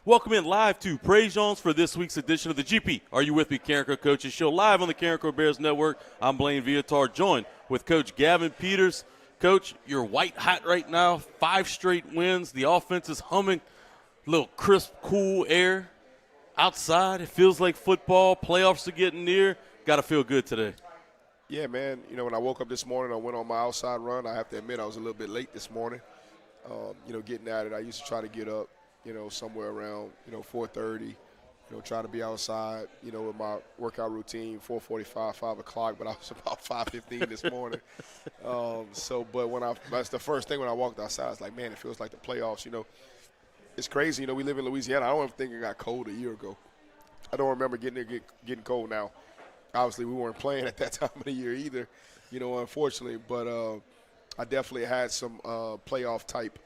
Welcome in live to PREJEAN'S for this week's edition of the GP. Are You With Me, Carencro Coaches Show, live on the Carencro Bears Network. I'm Blaine Viator, joined with Coach Gavin Peters. Coach, you're white hot right now, 5 straight wins. The offense is humming, a little crisp, cool air outside. It feels like football. Playoffs are getting near. Got to feel good today. Yeah, man. You know, when I woke up this morning, I went on my outside run. I have to admit I was a little bit late this morning, getting at it. I used to try to get up, somewhere around, 4:30, trying to be outside, with my workout routine, 4:45, 5 o'clock, but I was about 5:15 this morning. But that's the first thing when I walked outside, I was like, man, it feels like the playoffs, It's crazy, we live in Louisiana. I don't even think it got cold a year ago. I don't remember getting cold now. Obviously, we weren't playing at that time of the year either, unfortunately. But I definitely had some playoff-type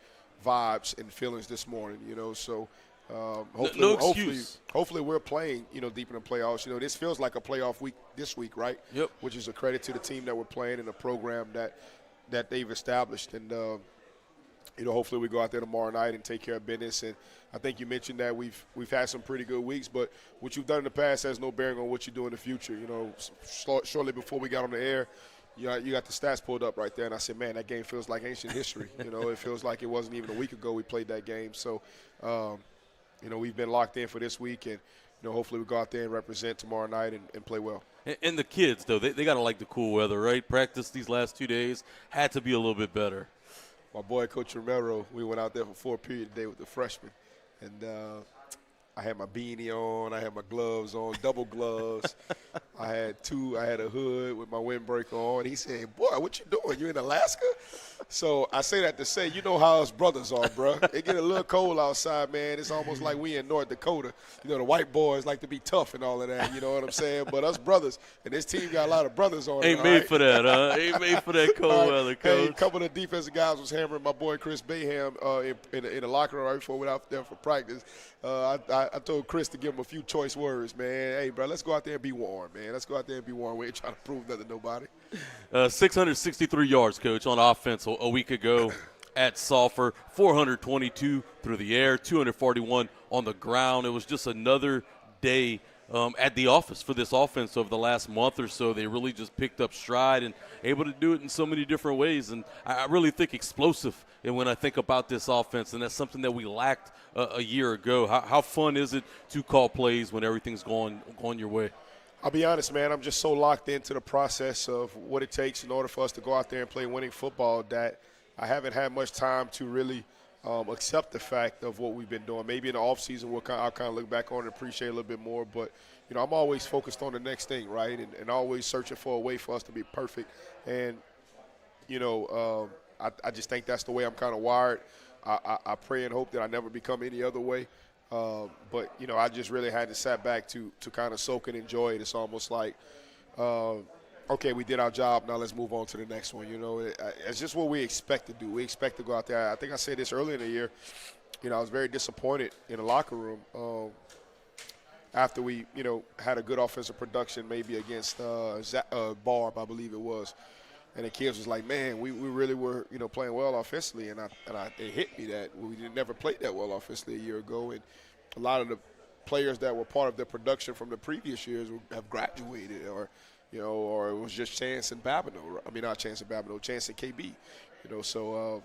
vibes and feelings this morning, So hopefully, no excuse. Hopefully we're playing, deep in the playoffs. This feels like a playoff week this week, right? Yep. Which is a credit to the team that we're playing and the program that they've established. And, hopefully we go out there tomorrow night and take care of business. And I think you mentioned that we've had some pretty good weeks, but what you've done in the past has no bearing on what you do in the future. Shortly before we got on the air, you got the stats pulled up right there, and I said, man, that game feels like ancient history. It feels like it wasn't even a week ago we played that game. So, we've been locked in for this week, and, hopefully we go out there and represent tomorrow night and play well. And the kids, though, they got to like the cool weather, right? Practice these last 2 days had to be a little bit better. My boy, Coach Romero, we went out there for 4 periods today with the freshmen. And I had my beanie on. I had my gloves on, double gloves. I had a hood with my windbreaker on. He said, boy, what you doing? You in Alaska? So I say that to say, you know how us brothers are, bro. It get a little cold outside, man. It's almost like we in North Dakota. The white boys like to be tough and all of that, you know what I'm saying? But us brothers, and this team got a lot of brothers on it. Ain't made for that, huh? Ain't made for that cold weather, Coach. Hey, a couple of the defensive guys was hammering my boy Chris Bayham in the locker room right before we went out there for practice. I told Chris to give him a few choice words, man. Hey, bro, let's go out there and be warm, man. Let's go out there and be warm. We ain't trying to prove nothing to nobody. 663 yards, Coach, on offense a week ago at Sulphur. 422 through the air, 241 on the ground. It was just another day at the office for this offense over the last month or so. They really just picked up stride and able to do it in so many different ways. And I really think explosive. And when I think about this offense, and that's something that we lacked a year ago, how fun is it to call plays when everything's going your way? I'll be honest, man, I'm just so locked into the process of what it takes in order for us to go out there and play winning football that I haven't had much time to really accept the fact of what we've been doing. Maybe in the offseason I'll kind of look back on and appreciate a little bit more. But, I'm always focused on the next thing, right, and always searching for a way for us to be perfect. And, I just think that's the way I'm kind of wired. I pray and hope that I never become any other way. But, I just really had to sat back to kind of soak and enjoy it. It's almost like, okay, we did our job. Now let's move on to the next one. It's just what we expect to do. We expect to go out there. I think I said this earlier in the year. I was very disappointed in the locker room after we, had a good offensive production maybe against Barb, I believe it was. And the kids was like, man, we really were, playing well offensively. And it hit me that we never played that well offensively a year ago. And a lot of the players that were part of the production from the previous years have graduated or it was just Chance and Babineau. I mean, not Chance and Babineau, Chance and KB. So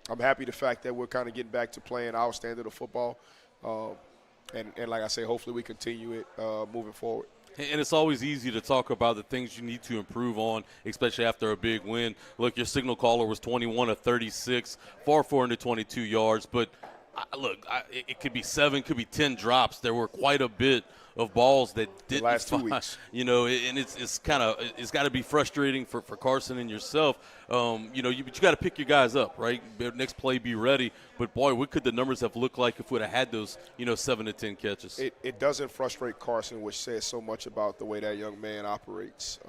I'm happy the fact that we're kind of getting back to playing our standard of football. And like I say, hopefully we continue it moving forward. And it's always easy to talk about the things you need to improve on, especially after a big win. Look, your signal caller was 21 of 36 for 422 yards. But, it could be 7, could be 10 drops. There were quite a bit of balls that didn't the last 2 weeks. And it's got to be frustrating for Carson and yourself. But you got to pick your guys up, right? Next play, be ready. But boy, what could the numbers have looked like if we'd have had those 7 to 10 catches? It doesn't frustrate Carson, which says so much about the way that young man operates.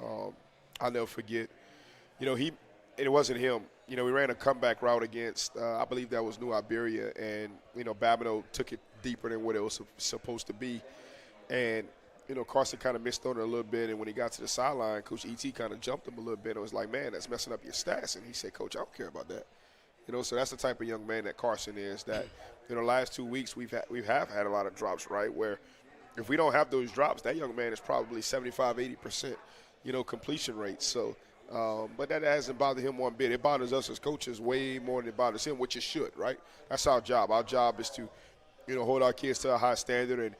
I'll never forget. It wasn't him. We ran a comeback route against, I believe that was New Iberia, and, Babineau took it deeper than what it was supposed to be. And, Carson kind of missed on it a little bit, and when he got to the sideline, Coach E.T. kind of jumped him a little bit. It was like, man, that's messing up your stats. And he said, Coach, I don't care about that. So that's the type of young man that Carson is. That last 2 weeks we have had a lot of drops, right? Where if we don't have those drops, that young man is probably 75-80%, completion rate. So, but that hasn't bothered him one bit. It bothers us as coaches way more than it bothers him, which it should, right? That's our job. Our job is to, hold our kids to a high standard and,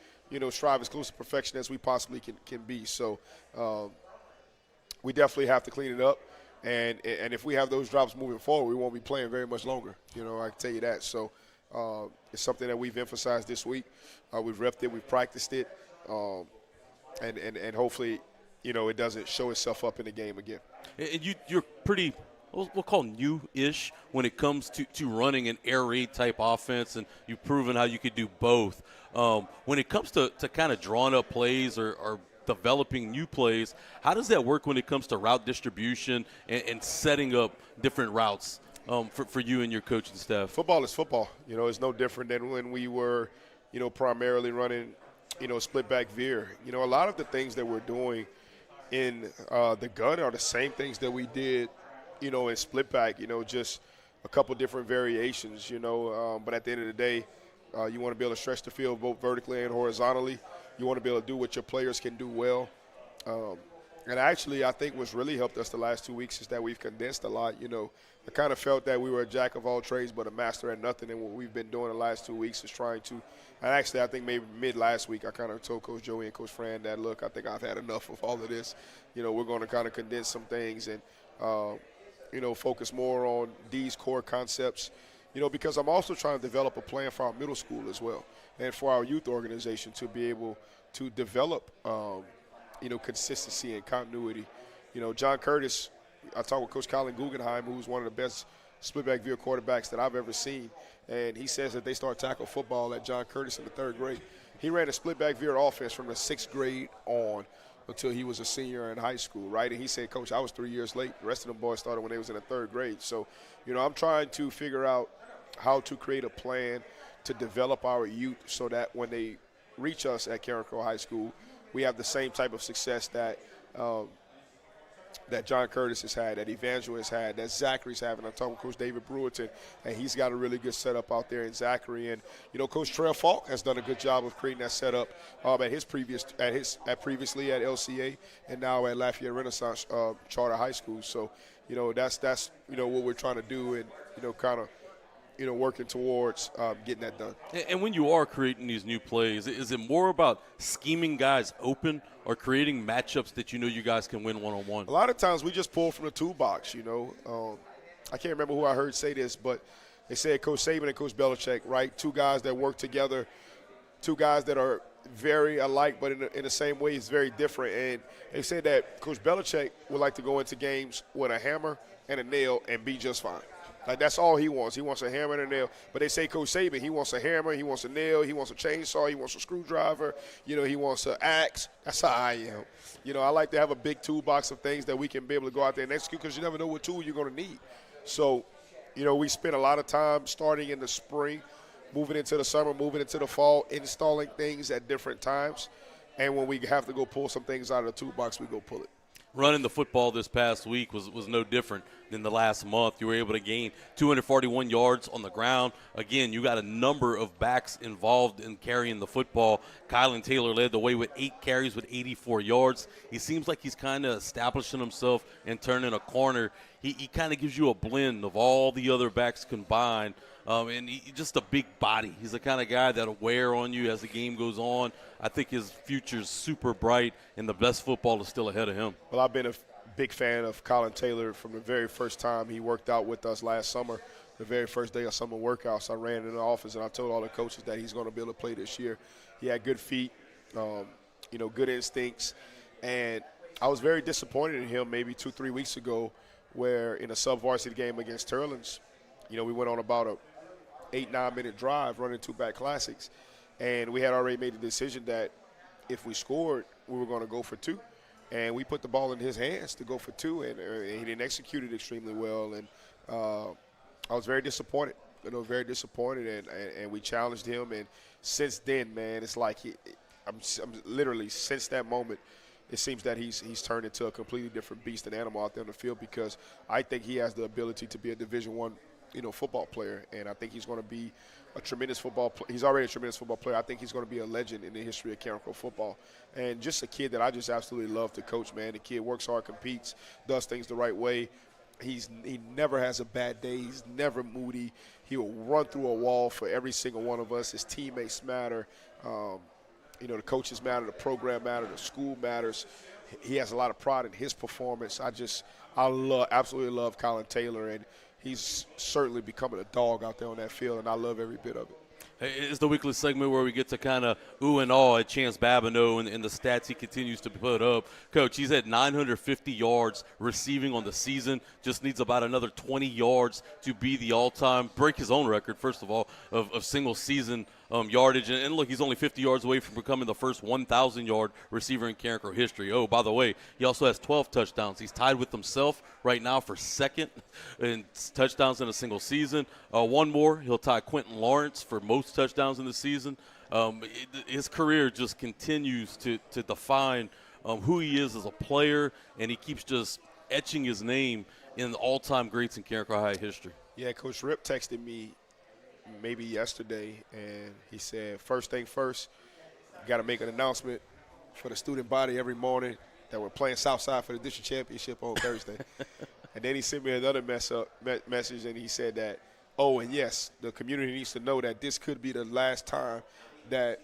strive as close to perfection as we possibly can be. So we definitely have to clean it up. And if we have those drops moving forward, we won't be playing very much longer. I can tell you that. So it's something that we've emphasized this week. We've repped it. We've practiced it. And hopefully, it doesn't show itself up in the game again. And you're pretty, we'll call new-ish when it comes to running an air raid type offense, and you've proven how you could do both. When it comes to kind of drawing up plays or developing new plays, how does that work when it comes to route distribution and setting up different routes for you and your coaching staff? Football is football. It's no different than when we were, primarily running, split back veer. A lot of the things that we're doing in the gun are the same things that we did, in split back, just a couple different variations, but at the end of the day, you want to be able to stretch the field both vertically and horizontally. You want to be able to do what your players can do well. And actually, I think what's really helped us the last 2 weeks is that we've condensed a lot. I kind of felt that we were a jack of all trades but a master at nothing, and what we've been doing the last 2 weeks is trying to – and actually, I think maybe mid-last week I kind of told Coach Joey and Coach Fran that, look, I think I've had enough of all of this. We're going to kind of condense some things and, focus more on these core concepts, because I'm also trying to develop a plan for our middle school as well and for our youth organization to be able to develop, consistency and continuity. John Curtis, I talked with Coach Colin Guggenheim, who's one of the best split-back veer quarterbacks that I've ever seen, and he says that they start tackle football at John Curtis in the 3rd grade. He ran a split-back veer offense from the 6th grade on until he was a senior in high school, right? And he said, Coach, I was 3 years late. The rest of them boys started when they was in the 3rd grade. So, I'm trying to figure out how to create a plan to develop our youth so that when they reach us at Carencro High School, we have the same type of success that that John Curtis has had, that Evangel has had, that Zachary's having. I'm talking with Coach David Brewerton, and he's got a really good setup out there in Zachary. And Coach Trell Falk has done a good job of creating that setup previously at LCA and now at Lafayette Renaissance Charter High School. So that's what we're trying to do, and kind of working towards getting that done. And when you are creating these new plays, is it more about scheming guys open or creating matchups that you guys can win one-on-one? A lot of times we just pull from the toolbox, I can't remember who I heard say this, but they said Coach Saban and Coach Belichick, right? Two guys that work together, two guys that are very alike, but in the same way it's very different. And they said that Coach Belichick would like to go into games with a hammer and a nail and be just fine. Like, that's all he wants. He wants a hammer and a nail. But they say Coach Saban, he wants a hammer, he wants a nail, he wants a chainsaw, he wants a screwdriver, he wants an axe. That's how I am. I like to have a big toolbox of things that we can be able to go out there and execute, because you never know what tool you're going to need. So, we spend a lot of time starting in the spring, moving into the summer, moving into the fall, installing things at different times. And when we have to go pull some things out of the toolbox, we go pull it. Running the football this past week was no different than the last month. You were able to gain 241 yards on the ground. Again, you got a number of backs involved in carrying the football. Kylan Taylor led the way with 8 carries with 84 yards. He seems like he's kind of establishing himself and turning a corner. He kind of gives you a blend of all the other backs combined. And he's just a big body. He's the kind of guy that'll wear on you as the game goes on. I think his future's super bright, and the best football is still ahead of him. Well, I've been a big fan of Colin Taylor from the very first time he worked out with us last summer. The very first day of summer workouts, I ran in the office, and I told all the coaches that he's going to be able to play this year. He had good feet, good instincts. And I was very disappointed in him maybe 2-3 weeks ago, where in a sub-varsity game against Turlins, we went on about a 8-9 minute drive running 2-back classics, and we had already made the decision that if we scored, we were going to go for 2, and we put the ball in his hands to go for 2, and he didn't execute it extremely well, and I was very disappointed. Very disappointed, and we challenged him, and since then, man, it's like I'm literally since that moment, it seems that he's turned into a completely different beast and animal out there on the field, because I think he has the ability to be a Division I football player, and I think he's going to be a tremendous football player. He's already a tremendous football player. I think he's going to be a legend in the history of Carencro football, and just a kid that I just absolutely love to coach, man. The kid works hard, competes, does things the right way. He never has a bad day. He's never moody. He will run through a wall for every single one of us. His teammates matter. The coaches matter. The program matters. The school matters. He has a lot of pride in his performance. Absolutely love Colin Taylor, and he's certainly becoming a dog out there on that field, and I love every bit of it. It's the weekly segment where we get to kind of ooh and awe at Chance Babineau and the stats he continues to put up. Coach, he's at 950 yards receiving on the season, just needs about another 20 yards to be the all-time, break his own record, first of all, of single-season yardage. And look, he's only 50 yards away from becoming the first 1,000-yard receiver in Carencro history. Oh, by the way, he also has 12 touchdowns. He's tied with himself right now for second in touchdowns in a single season. One more, he'll tie Quentin Lawrence for most touchdowns in the season. His career just continues to define who he is as a player, and he keeps just etching his name in the all-time greats in Carencro High history. Yeah, Coach Rip texted me maybe yesterday, and he said, first thing first, you got to make an announcement for the student body every morning that we're playing Southside for the district championship on Thursday. And then he sent me another message, and he said that, oh, and yes, the community needs to know that this could be the last time that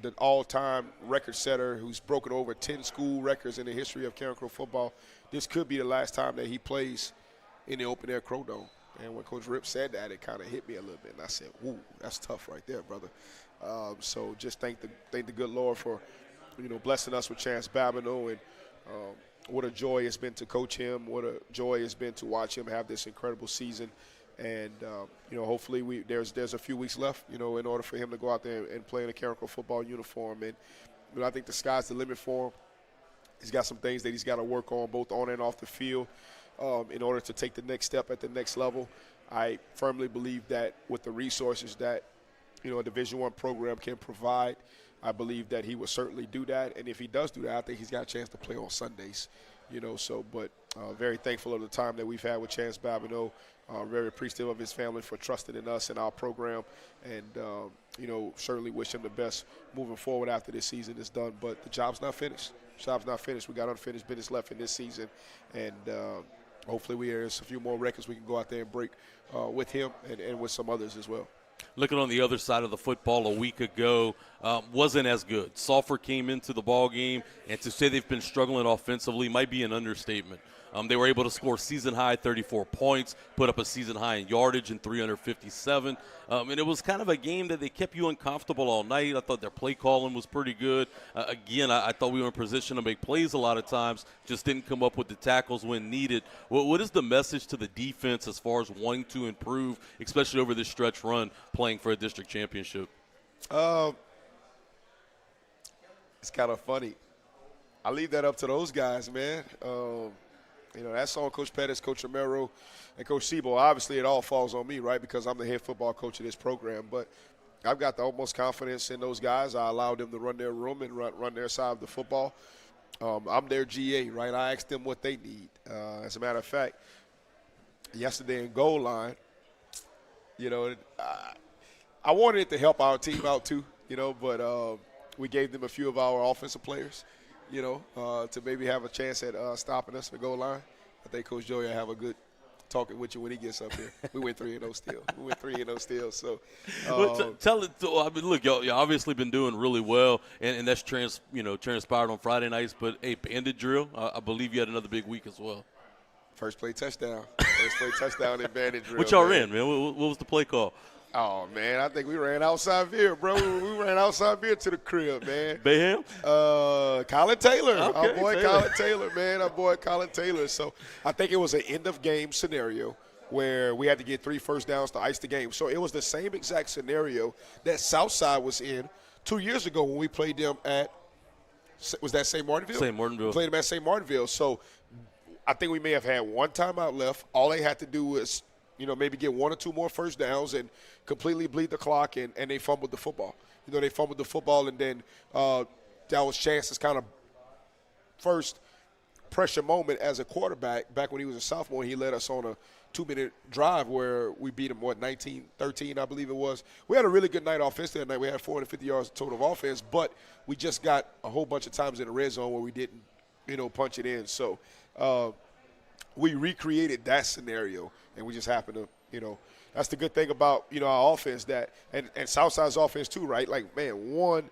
the all-time record setter who's broken over 10 school records in the history of Carencro football, this could be the last time that he plays in the open-air Crow Dome. And when Coach Rip said that, it kind of hit me a little bit. And I said, ooh, that's tough right there, brother. So just thank the good Lord for, blessing us with Chance Babineau. And what a joy it's been to coach him. What a joy it's been to watch him have this incredible season. And, hopefully there's a few weeks left, in order for him to go out there and play in a Carencro football uniform. And I think the sky's the limit for him. He's got some things that he's got to work on both on and off the field. In order to take the next step at the next level. I firmly believe that with the resources that, a Division I program can provide, I believe that he will certainly do that. And if he does do that, I think he's got a chance to play on Sundays, but very thankful of the time that we've had with Chance Babineau. Very appreciative of his family for trusting in us and our program. And, certainly wish him the best moving forward after this season is done. But the job's not finished. We got unfinished business left in this season. And, hopefully there's a few more records we can go out there and break with him and with some others as well. Looking on the other side of the football, a week ago wasn't as good. Sulphur came into the ball game, and to say they've been struggling offensively might be an understatement. They were able to score season-high 34 points, put up a season-high in yardage in 357. And it was kind of a game that they kept you uncomfortable all night. I thought their play calling was pretty good. Again, I thought we were in position to make plays a lot of times, just didn't come up with the tackles when needed. What is the message to the defense as far as wanting to improve, especially over this stretch run playing for a district championship? It's kind of funny. I leave that up to those guys, man. That's on Coach Pettis, Coach Romero, and Coach Sebo. Obviously, it all falls on me, right, because I'm the head football coach of this program. But I've got the utmost confidence in those guys. I allow them to run their room and run their side of the football. I'm their GA, right? I ask them what they need. As a matter of fact, yesterday in goal line, I wanted it to help our team out too, but we gave them a few of our offensive players. To maybe have a chance at stopping us at the goal line. I think Coach Joey will have a good talking with you when he gets up here. We went 3-0 still. So, tell it. Look, y'all obviously been doing really well, and that's transpired on Friday nights. But hey, bandit drill. I believe you had another big week as well. First play touchdown in bandit drill. What y'all ran, man? What was the play call? Oh, man, I think we ran outside veer, bro. We ran outside veer to the crib, man. Bayham? Colin Taylor. Okay, our boy Colin Taylor, man. Our boy Colin Taylor. So I think it was an end-of-game scenario where we had to get 3 first downs to ice the game. So it was the same exact scenario that Southside was in 2 years ago when we played them at – was that St. Martinville? St. Martinville. We played them at St. Martinville. So I think we may have had one timeout left. All they had to do was – maybe get 1 or 2 more first downs and completely bleed the clock, and they fumbled the football. They fumbled the football, and then that was Chance's kind of first pressure moment as a quarterback. Back when he was a sophomore, he led us on a 2-minute drive where we beat them, 19-13, I believe it was. We had a really good night offensively that night. We had 450 yards total of offense, but we just got a whole bunch of times in the red zone where we didn't, punch it in. So we recreated that scenario, and we just happened to, that's the good thing about, our offense and Southside's offense too, right? Like, man, one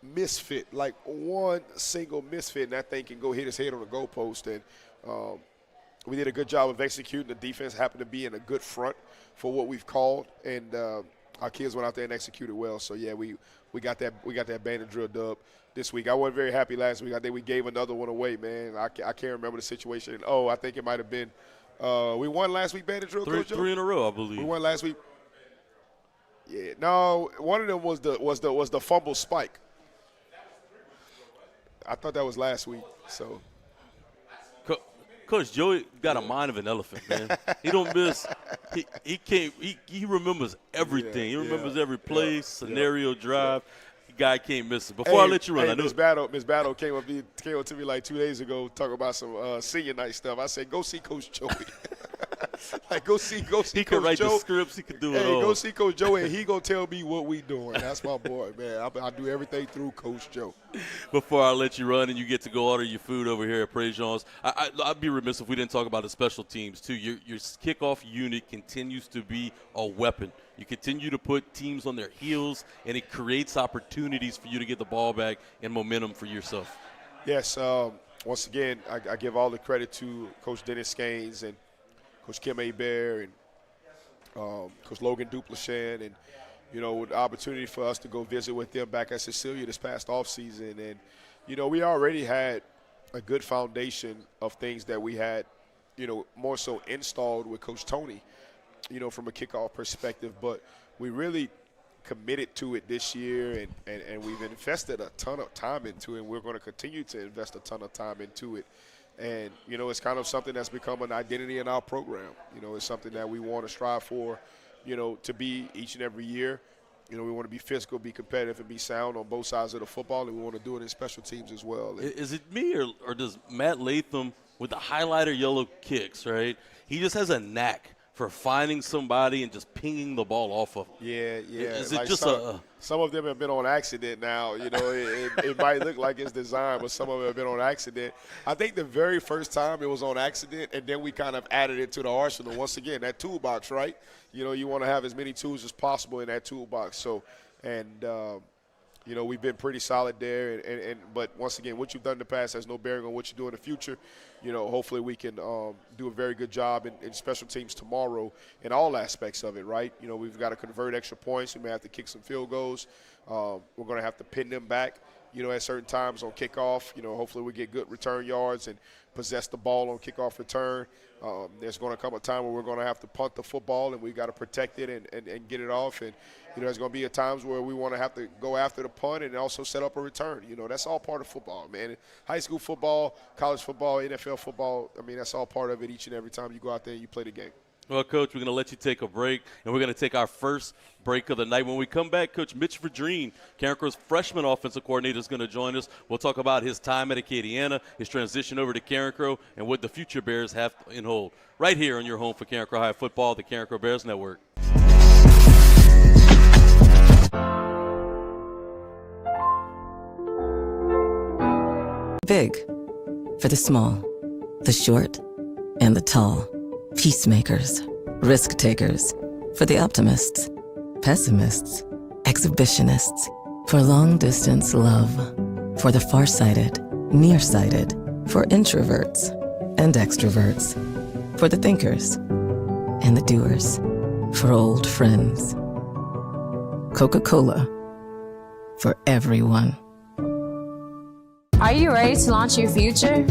misfit, like one single misfit, and that thing can go hit his head on the goalpost. And we did a good job of executing. The defense happened to be in a good front for what we've called, and our kids went out there and executed well. So yeah, we got that bandit drill dub this week. I wasn't very happy last week. I think we gave another one away, man. I can't remember the situation. Oh, I think it might have been we won last week, bandit drill. Three in a row, I believe. We won last week. Yeah, no, one of them was the fumble spike. I thought that was last week. So. Coach Joey got a mind of an elephant, man. He don't miss. He remembers everything. He remembers every play, scenario, drive. The guy can't miss it. Before I let you run, I know Miss Battle came up to me like 2 days ago talking about some senior night stuff. I said, go see Coach Joey. Like, go see Coach Joe. He can write the scripts. He can do it all. Go see Coach Joe, and he going to tell me what we doing. That's my boy, man. I do everything through Coach Joe. Before I let you run and you get to go order your food over here at PREJEAN'S, I'd be remiss if we didn't talk about the special teams, too. Your kickoff unit continues to be a weapon. You continue to put teams on their heels, and it creates opportunities for you to get the ball back and momentum for yourself. Yes. Once again, I give all the credit to Coach Dennis Gaines and Coach Kim Hebert and Coach Logan Duplichin, and, with the opportunity for us to go visit with them back at Cecilia this past offseason. And, we already had a good foundation of things that we had, more so installed with Coach Tony, from a kickoff perspective. But we really committed to it this year, and we've invested a ton of time into it, and we're going to continue to invest a ton of time into it. And, it's kind of something that's become an identity in our program. It's something that we want to strive for, to be each and every year. We want to be physical, be competitive, and be sound on both sides of the football, and we want to do it in special teams as well. Is it me or does Matt Latham, with the highlighter yellow kicks, right, he just has a knack for finding somebody and just pinging the ball off of them? Yeah. Is it like just some of them have been on accident now. It might look like it's designed, but some of them have been on accident. I think the very first time it was on accident, and then we kind of added it to the arsenal. Once again, that toolbox, right? You want to have as many tools as possible in that toolbox. So, we've been pretty solid there. But once again, what you've done in the past has no bearing on what you do in the future. Hopefully we can do a very good job in special teams tomorrow in all aspects of it, right? We've got to convert extra points. We may have to kick some field goals. We're going to have to pin them back, at certain times on kickoff. Hopefully we get good return yards and possess the ball on kickoff return. There's going to come a time where we're going to have to punt the football, and we've got to protect it and get it off. And, there's going to be at times where we want to have to go after the punt and also set up a return. That's all part of football, man. High school football, college football, NFL football, that's all part of it each and every time you go out there and you play the game. Well, Coach, we're going to let you take a break, and we're going to take our first break of the night. When we come back, Coach Mitch Vidrine, Carencro's freshman offensive coordinator, is going to join us. We'll talk about his time at Acadiana, his transition over to Carencro, and what the future Bears have in hold. Right here on your home for Carencro High Football, the Carencro Bears Network. Big for the small, the short, and the tall. Peacemakers, risk takers, for the optimists, pessimists, exhibitionists, for long distance love, for the farsighted, nearsighted, for introverts and extroverts, for the thinkers and the doers, for old friends. Coca-Cola, for everyone. Are you ready to launch your future?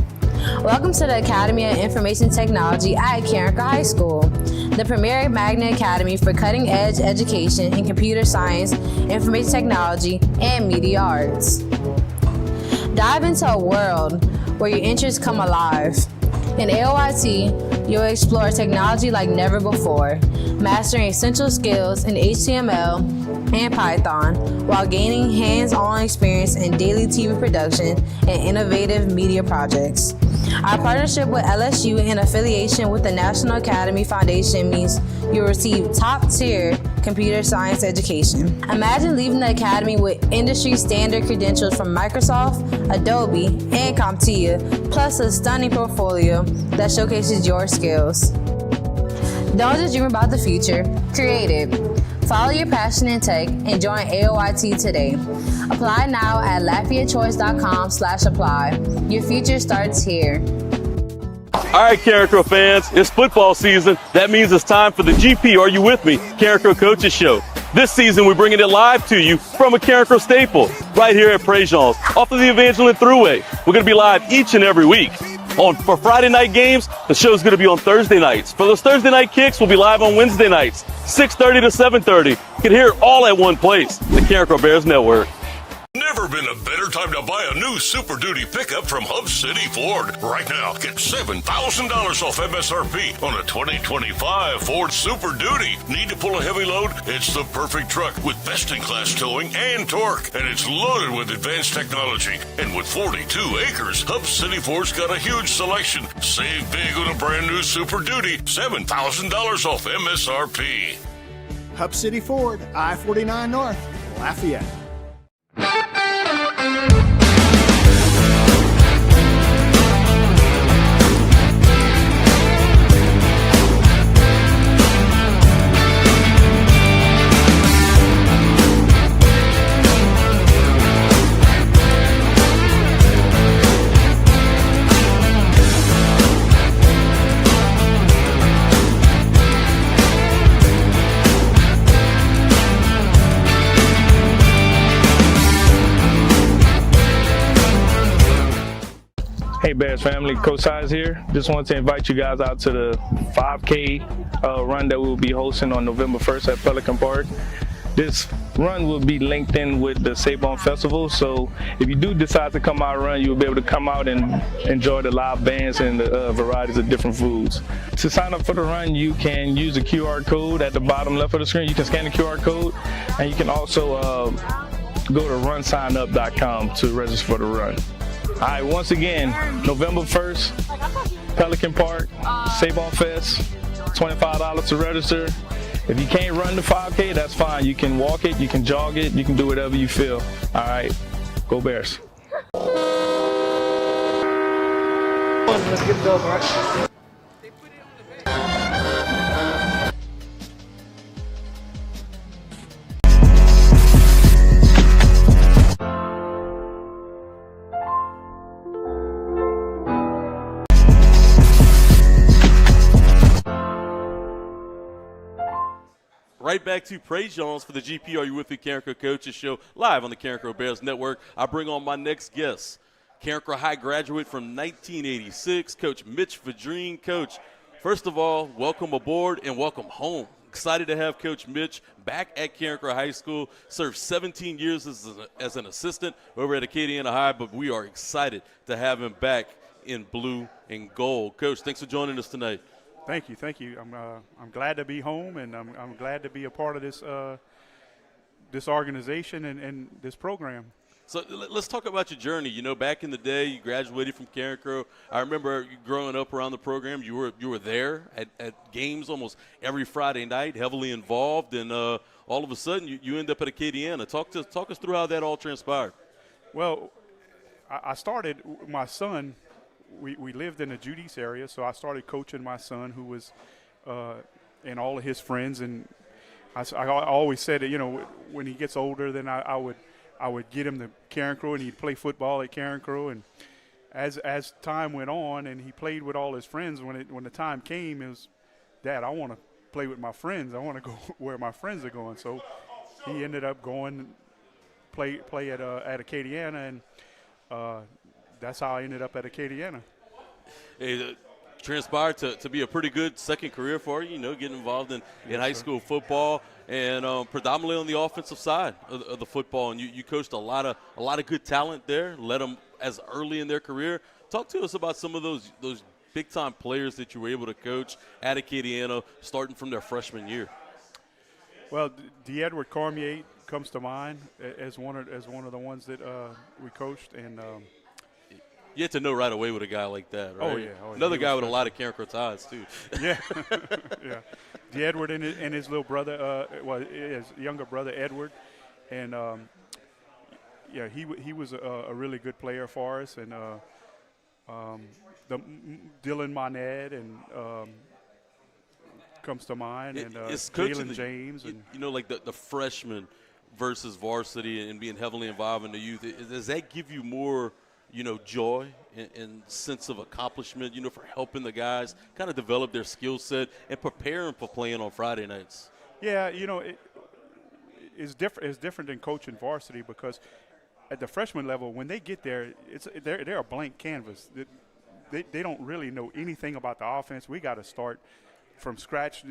Welcome to the Academy of Information Technology at Carencro High School, the premier magnet academy for cutting-edge education in computer science, information technology, and media arts. Dive into a world where your interests come alive. In AOIT, you'll explore technology like never before, mastering essential skills in HTML and Python while gaining hands-on experience in daily TV production and innovative media projects. Our partnership with LSU and affiliation with the National Academy Foundation means you'll receive top-tier computer science education. Imagine leaving the academy with industry-standard credentials from Microsoft, Adobe, and CompTIA, plus a stunning portfolio that showcases your skills. Don't just dream about the future, create it. Follow your passion in tech and join AOIT today. Apply now at LafayetteChoice.com/apply. Your future starts here. All right, Carencro fans, it's football season. That means it's time for the GP Are You With Me? Carencro Coaches Show. This season, we're bringing it live to you from a Carencro staple right here at PREJEAN'S off of the Evangeline Thruway. We're going to be live each and every week. For Friday night games, the show's going to be on Thursday nights. For those Thursday night kicks, we'll be live on Wednesday nights, 6:30 to 7:30. You can hear it all at one place, the Carencro Bears Network. Never been a better time to buy a new Super Duty pickup from Hub City Ford. Right now, get $7,000 off MSRP on a 2025 Ford Super Duty. Need to pull a heavy load? It's the perfect truck with best-in-class towing and torque. And it's loaded with advanced technology. And with 42 acres, Hub City Ford's got a huge selection. Save big on a brand new Super Duty. $7,000 off MSRP. Hub City Ford, I-49 North, Lafayette. Hey Bears family, Coach Size here. Just wanted to invite you guys out to the 5K run that we'll be hosting on November 1st at Pelican Park. This run will be linked in with the Sabon Festival, so if you do decide to come out and run, you'll be able to come out and enjoy the live bands and the varieties of different foods. To sign up for the run, you can use the QR code at the bottom left of the screen. You can scan the QR code, and you can also go to runsignup.com to register for the run. All right, once again, November 1st, Pelican Park, Sabon Fest, $25 to register. If you can't run the 5K, that's fine. You can walk it, you can jog it, you can do whatever you feel. All right, go Bears. Let's get it over, right? Right back to PREJEAN'S for the GP Are You With Me? Carencro Coaches Show live on the Carencro Bears Network. I bring on my next guest, Carencro High graduate from 1986, Coach Mitch Vidrine. Coach, first of all, welcome aboard and welcome home. Excited to have Coach Mitch back at Carencro High School. Served 17 years as an assistant over at Acadiana High, but we are excited to have him back in blue and gold. Coach, thanks for joining us tonight. Thank you, thank you. I'm glad to be home, and I'm glad to be a part of this this organization and this program. So let's talk about your journey. You know, back in the day, you graduated from Carencro. I remember you growing up around the program. You were there at games almost every Friday night, heavily involved, and all of a sudden you end up at Acadiana. Talk us through how that all transpired. Well, I started my son. We lived in the Judy's area, so I started coaching my son, who was and all of his friends. And I always said that, you know, when he gets older, then I would get him to Carencro, and he'd play football at Carencro. And as time went on, and he played with all his friends, when the time came, it was, Dad, I want to play with my friends. I want to go where my friends are going. So he ended up going play at Acadiana, and that's how I ended up at Acadiana. It transpired to be a pretty good second career for you, you know, getting involved in high school football and predominantly on the offensive side of the football. And you coached a lot of good talent there, led them as early in their career. Talk to us about some of those big-time players that you were able to coach at Acadiana starting from their freshman year. Well, Edward Cormier comes to mind as one of the ones that we coached, and You have to know right away with a guy like that, right? Oh, yeah. Another guy with a lot of Carencro ties, too. Yeah. Yeah. The Edward and his little brother, his younger brother, Edward. And, yeah, he was a really good player for us. And Dylan Monette and comes to mind. And Jalen James. And like the freshmen versus varsity and being heavily involved in the youth, does that give you more – joy and sense of accomplishment, for helping the guys kind of develop their skill set and preparing for playing on Friday nights? Yeah, it's different than coaching varsity because at the freshman level, when they get there, they're a blank canvas. They don't really know anything about the offense. We got to start from scratch,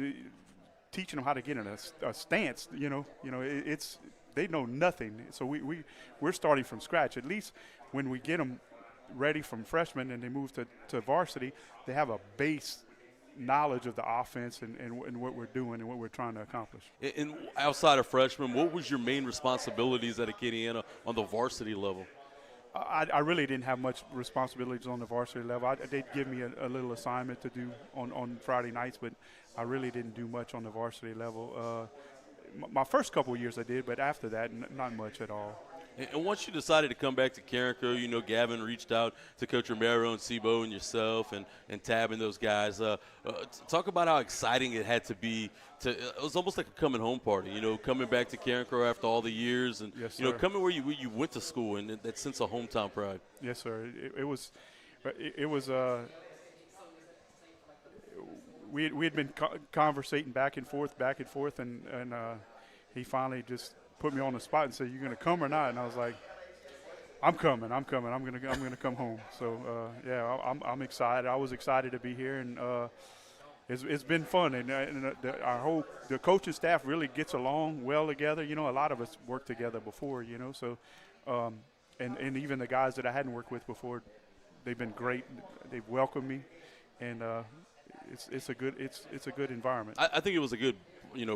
teaching them how to get in a stance. They know nothing. So we're starting from scratch. At least when we get them ready from freshmen and they move to varsity, they have a base knowledge of the offense and what we're doing and what we're trying to accomplish. And outside of freshmen, what was your main responsibilities at Acadiana on the varsity level? I really didn't have much responsibilities on the varsity level. They'd give me a little assignment to do on Friday nights, but I really didn't do much on the varsity level. My first couple of years I did, but after that, not much at all. And once you decided to come back to Carencro, Gavin reached out to Coach Romero and Sebo and yourself and Tab and those guys. Talk about how exciting it had to be. It was almost like a coming home party, coming back to Carencro after all the years and, yes, sir. Coming where you went to school and that sense of hometown pride. Yes, sir. It was we had been conversating back and forth, and he finally just put me on the spot and said, "You're going to come or not?" And I was like, "I'm coming. I'm going to come home." So yeah, I'm excited. I was excited to be here, and it's been fun. And the coaching staff really gets along well together. A lot of us worked together before. So and even the guys that I hadn't worked with before, they've been great. They've welcomed me, and it's a good environment. I think it was a good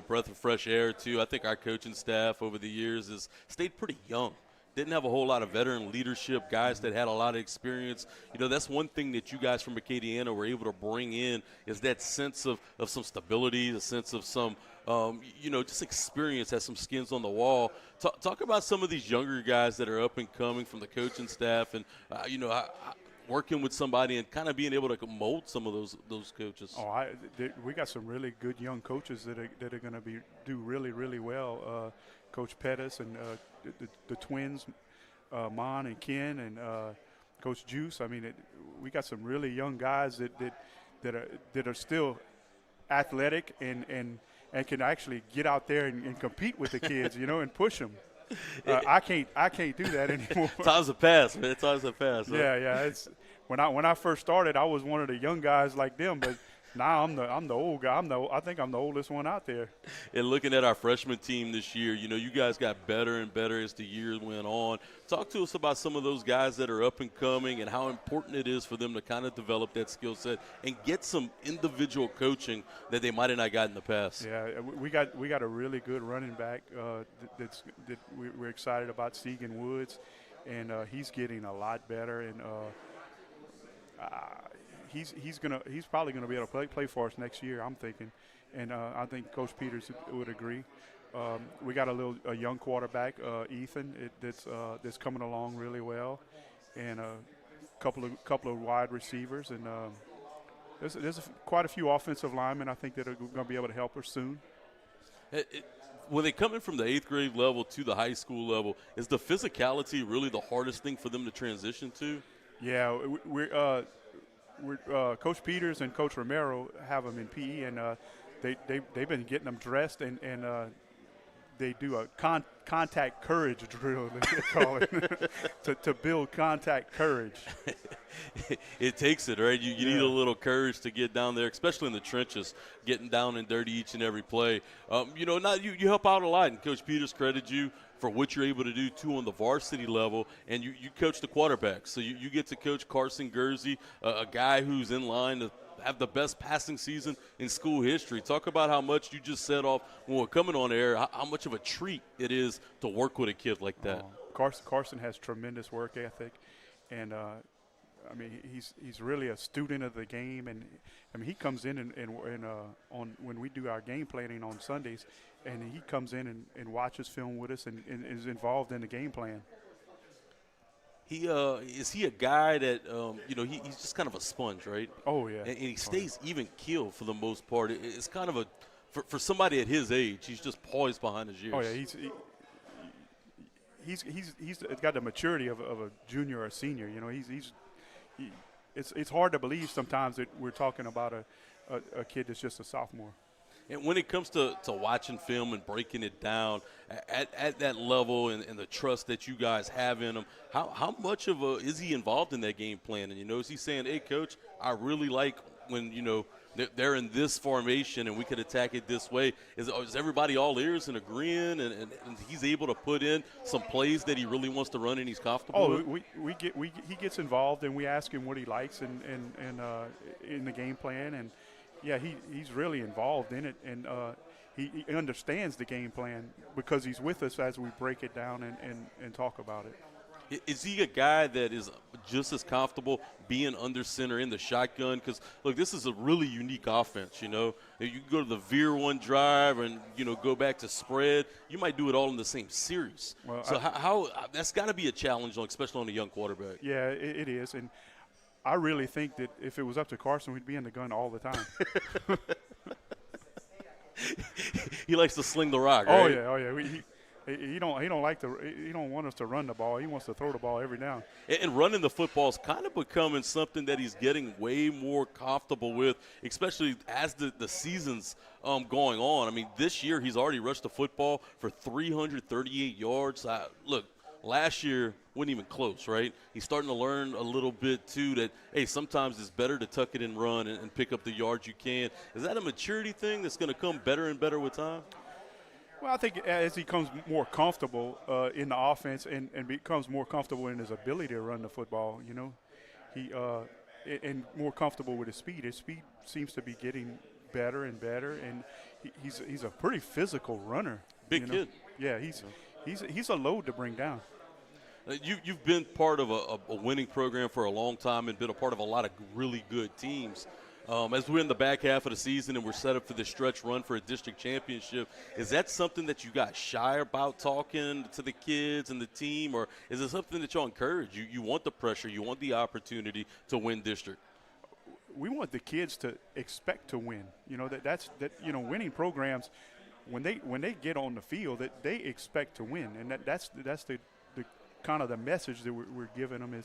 breath of fresh air too. I think our coaching staff over the years has stayed pretty young. Didn't have a whole lot of veteran leadership, guys that had a lot of experience. That's one thing that you guys from Acadiana were able to bring in is that sense of some stability, the sense of some just experience, has some skins on the wall. Talk about some of these younger guys that are up and coming from the coaching staff and working with somebody and kind of being able to mold some of those coaches. We got some really good young coaches that are going to do really, really well. Coach Pettis and the twins, Mon and Ken, and Coach Juice. I mean, we got some really young guys that are still athletic and can actually get out there and compete with the kids, and push them. I can't do that anymore. Times have passed, man. Times have passed. Huh? Yeah. It's when I first started, I was one of the young guys like them, but now I'm the old guy. I think I'm the oldest one out there. And looking at our freshman team this year, you guys got better and better as the years went on. Talk to us about some of those guys that are up and coming and how important it is for them to kind of develop that skill set and get some individual coaching that they might have not got in the past. Yeah, we got a really good running back that we're excited about, Segan Woods, and he's getting a lot better, and he's probably gonna be able to play for us next year, I'm thinking, and I think Coach Peters would agree. We got a young quarterback, Ethan, that's coming along really well, and a couple of wide receivers, and there's quite a few offensive linemen I think that are going to be able to help us soon. When they come in from the 8th grade level to the high school level, is the physicality really the hardest thing for them to transition to? Yeah, we're Coach Peters and Coach Romero have them in PE, and they've been getting them dressed, and they do a contact courage drill, they call it, to build contact courage. It takes it, right? You need a little courage to get down there, especially in the trenches, getting down and dirty each and every play. You help out a lot, and Coach Peters credited you for what you're able to do, too, on the varsity level, and you coach the quarterbacks. So you get to coach Carson Gursey, a guy who's in line to have the best passing season in school history. Talk about how much you just set off when we're coming on air, how much of a treat it is to work with a kid like that. Carson has tremendous work ethic, and I mean, he's really a student of the game, and I mean, he comes in and on when we do our game planning on Sundays, and he comes in and watches film with us and is involved in the game plan. He is he a guy that he's just kind of a sponge, right? Oh yeah, and he stays even keel for the most part. It's kind of a for somebody at his age, he's just poised behind his ears. Oh yeah, he's got the maturity of a junior or a senior. You know, it's hard to believe sometimes that we're talking about a kid that's just a sophomore. And when it comes to watching film and breaking it down at that level and the trust that you guys have in him, how much of is he involved in that game plan? And, is he saying, hey, Coach, I really like when, they're in this formation and we could attack it this way? Is everybody all ears and agreeing and he's able to put in some plays that he really wants to run and he's comfortable with? He gets involved and we ask him what he likes and in the game plan, and yeah, he's really involved in it, and he understands the game plan because he's with us as we break it down and talk about it. Is he a guy that is just as comfortable being under center in the shotgun? Because, look, this is a really unique offense, You can go to the veer one drive and, go back to spread. You might do it all in the same series. Well, so how that's got to be a challenge, especially on a young quarterback. Yeah, it is. And I really think that if it was up to Carson, we'd be in the gun all the time. He likes to sling the rock, right? Oh yeah. He don't want us to run the ball. He wants to throw the ball every down. And running the football is kind of becoming something that he's getting way more comfortable with, especially as the season's going on. I mean, this year he's already rushed the football for 338 yards. Look, last year wasn't even close, right? He's starting to learn a little bit too that, hey, sometimes it's better to tuck it and run and pick up the yards you can. Is that a maturity thing that's going to come better and better with time? Well, I think as he becomes more comfortable in the offense and becomes more comfortable in his ability to run the football, he and more comfortable with his speed. His speed seems to be getting better and better, and he's a pretty physical runner. Big kid. Yeah, he's a load to bring down. You've been part of a winning program for a long time and been a part of a lot of really good teams. As we're in the back half of the season and we're set up for this stretch run for a district championship, is that something that you got shy about talking to the kids and the team, or is it something that y'all encourage? You want the pressure, you want the opportunity to win district? We want the kids to expect to win. Winning programs, when they get on the field, that they expect to win, and that's the kind of the message that we're giving them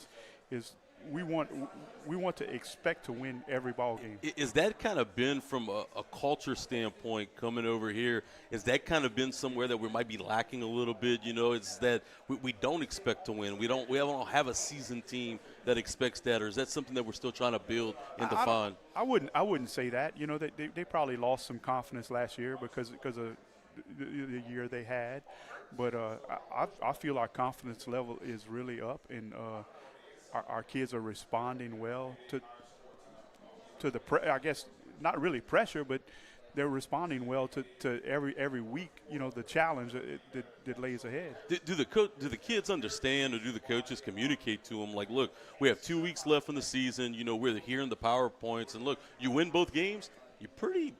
is we want to expect to win every ball game. Is that kind of been from a culture standpoint coming over here? Is that kind of been somewhere that we might be lacking a little bit? It's that we don't expect to win. We don't have a seasoned team that expects that, or is that something that we're still trying to build and define? I wouldn't say that. They probably lost some confidence last year because of the year they had, but I feel our confidence level is really up, and our kids are responding well to the I guess not really pressure, but they're responding well to every week. The challenge that lays ahead. Do the kids understand, or do the coaches communicate to them like, look, we have 2 weeks left in the season. We're hearing the PowerPoints, and look, you win both games, you're pretty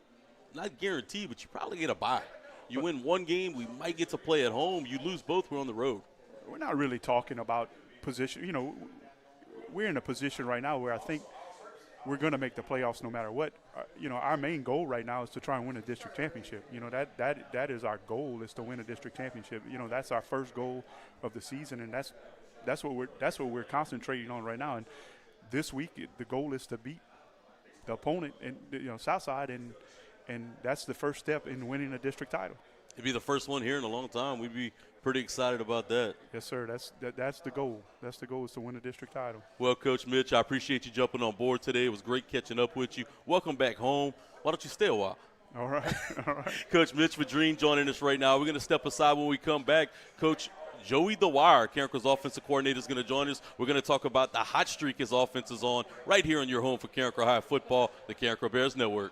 not guaranteed, but you probably get a bye. You win one game, we might get to play at home. You lose both, we're on the road. We're not really talking about position. We're in a position right now where I think we're going to make the playoffs no matter what. Our main goal right now is to try and win a district championship. That is our goal, is to win a district championship. That's our first goal of the season, and that's what we're concentrating on right now. And this week, the goal is to beat the opponent and Southside, and that's the first step in winning a district title. It'd be the first one here in a long time. We'd be pretty excited about that. Yes, sir. That's the goal. That's the goal, is to win a district title. Well, Coach Mitch, I appreciate you jumping on board today. It was great catching up with you. Welcome back home. Why don't you stay a while? All right. Coach Mitch Vidrine joining us right now. We're going to step aside when we come back. Coach Joey Dwyer, Carencro's offensive coordinator, is going to join us. We're going to talk about the hot streak his offense is on right here on your home for Carencro High Football, the Carencro Bears Network.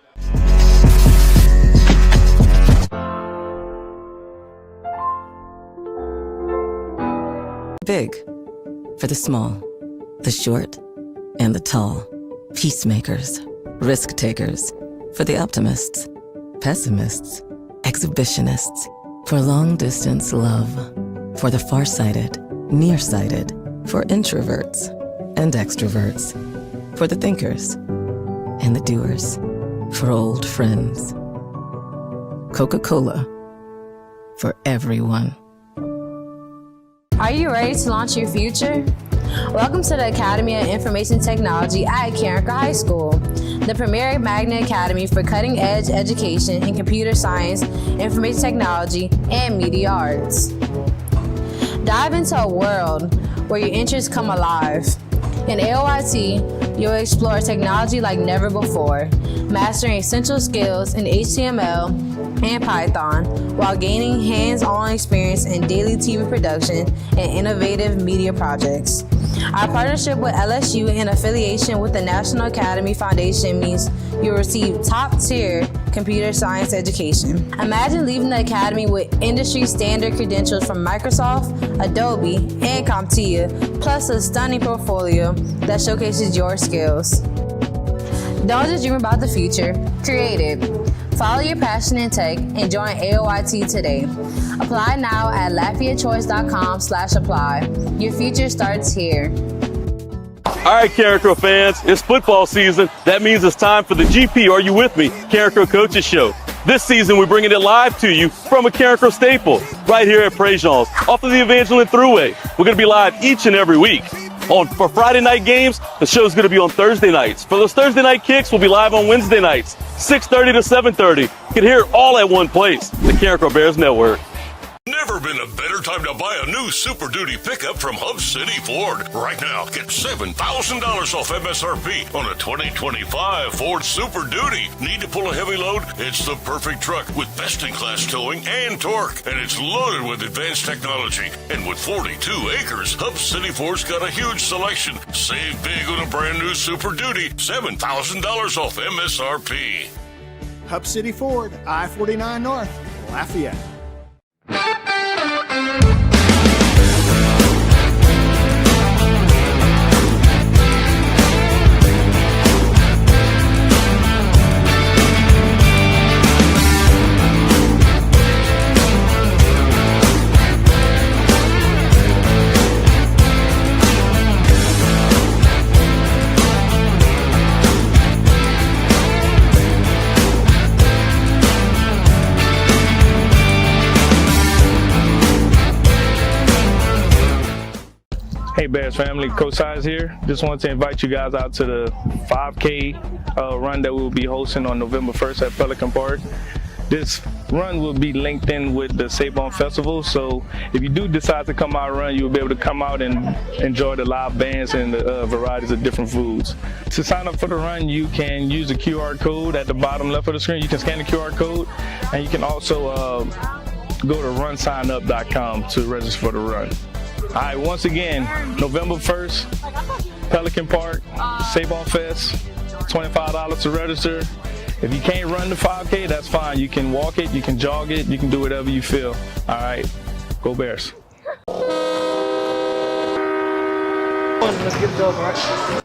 Big for the small, the short, and the tall. Peacemakers, risk takers. For the optimists, pessimists, exhibitionists. For long distance love. For the farsighted, nearsighted. For introverts and extroverts. For the thinkers and the doers. For old friends. Coca-Cola. For everyone. Are you ready to launch your future? Welcome to the Academy of Information Technology at Carencro High School, the premier magnet academy for cutting-edge education in computer science, information technology, and media arts. Dive into a world where your interests come alive. In AOIT, you'll explore technology like never before, mastering essential skills in HTML and Python while gaining hands-on experience in daily TV production and innovative media projects. Our partnership with LSU and affiliation with the National Academy Foundation means you'll receive top-tier computer science education. Imagine leaving the academy with industry-standard credentials from Microsoft, Adobe, and CompTIA, plus a stunning portfolio that showcases your skills. Don't just dream about the future, create it. Follow your passion in tech and join AOIT today. Apply now at LafayetteChoice.com/apply. Your future starts here. All right, Carencro fans, it's football season. That means it's time for the GP Are You With Me? Carencro Coaches Show. This season, we're bringing it live to you from a Carencro staple right here at PREJEAN'S off of the Evangeline Thruway. We're going to be live each and every week. For Friday night games, the show's going to be on Thursday nights. For those Thursday night kicks, we'll be live on Wednesday nights, 6:30 to 7:30. You can hear it all at one place, the Carencro Bears Network. Never been a better time to buy a new Super Duty pickup from Hub City Ford. Right now, get $7,000 off MSRP on a 2025 Ford Super Duty. Need to pull a heavy load? It's the perfect truck with best-in-class towing and torque. And it's loaded with advanced technology. And with 42 acres, Hub City Ford's got a huge selection. Save big on a brand new Super Duty. $7,000 off MSRP. Hub City Ford, I-49 North, Lafayette. Hey Bears family, Coach Size here. Just wanted to invite you guys out to the 5K run that we'll be hosting on November 1st at Pelican Park. This run will be linked in with the Sabon Festival, so if you do decide to come out and run, you'll be able to come out and enjoy the live bands and the varieties of different foods. To sign up for the run, you can use the QR code at the bottom left of the screen. You can scan the QR code, and you can also go to runsignup.com to register for the run. All right, once again, November 1st, Pelican Park, Sabon Fest, $25 to register. If you can't run the 5K, that's fine. You can walk it, you can jog it, you can do whatever you feel. All right, go Bears. Let's get it over, all right?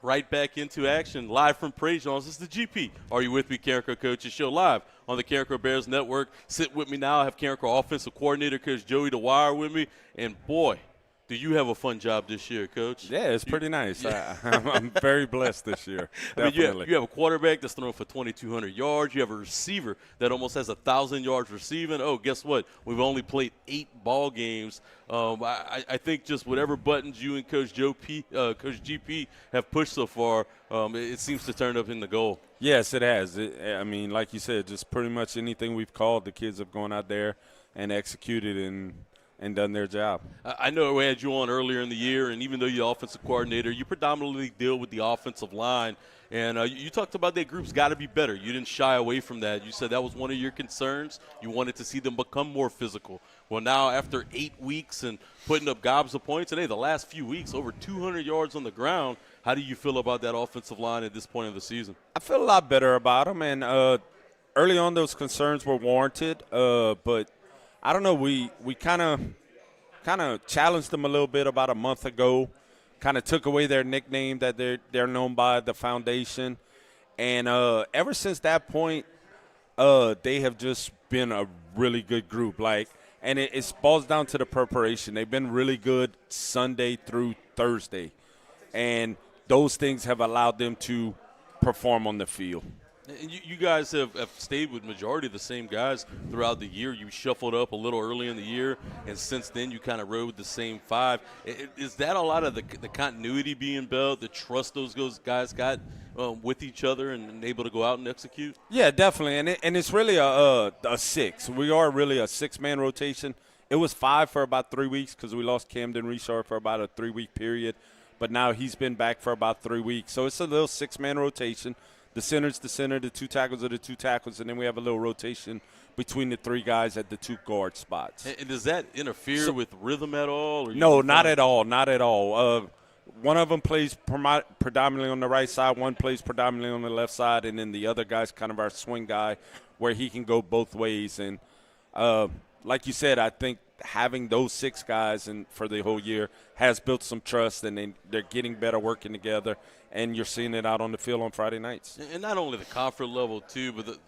Right back into action, live from PREJEAN'S. This is the GP. Are You With Me? Carencro Coaches Show live on the Carencro Bears Network. Sit with me now. I have Carencro Offensive Coordinator Coach Joey Dwyer with me. And, boy, do you have a fun job this year, Coach? Yeah, it's pretty nice. Yeah. I'm very blessed this year. Definitely. I mean, you have a quarterback that's throwing for 2,200 yards. You have a receiver that almost has 1,000 yards receiving. Oh, guess what? We've only played 8 ball games. I think just whatever buttons you and Coach Coach GP have pushed so far, it seems to turn up in the goal. Yes, it has. I mean, like you said, just pretty much anything we've called, the kids have gone out there and executed, and and done their job. I know we had you on earlier in the year, and even though you're offensive coordinator, you predominantly deal with the offensive line. And you talked about that group's got to be better. You didn't shy away from that. You said that was one of your concerns. You wanted to see them become more physical. Well, now after 8 weeks and putting up gobs of points, and hey, the last few weeks, over 200 yards on the ground, how do you feel about that offensive line at this point of the season? I feel a lot better about them, and early on those concerns were warranted. But I don't know, we kind of challenged them a little bit about a month ago. Kind of took away their nickname that they're known by, the foundation. And ever since that point, they have just been a really good group. And it boils down to the preparation. They've been really good Sunday through Thursday. And those things have allowed them to perform on the field. And you guys have stayed with majority of the same guys throughout the year. You shuffled up a little early in the year, and since then you kind of rode the same five. Is that a lot of the continuity being built, the trust those guys got with each other and able to go out and execute? Yeah, definitely, and it's really a six. We are really a six-man rotation. It was five for about 3 weeks because we lost Camden Richard for about a 3-week period, but now he's been back for about 3 weeks. So it's a little six-man rotation. The center's the center, the two tackles are the two tackles, and then we have a little rotation between the three guys at the two guard spots. And does that interfere with rhythm at all? Or no, not at all, not at all. One of them plays predominantly on the right side, one plays predominantly on the left side, and then the other guy's kind of our swing guy where he can go both ways. And like you said, I think having those six guys for the whole year has built some trust, and they're getting better working together. And you're seeing it out on the field on Friday nights. And not only the comfort level, too, but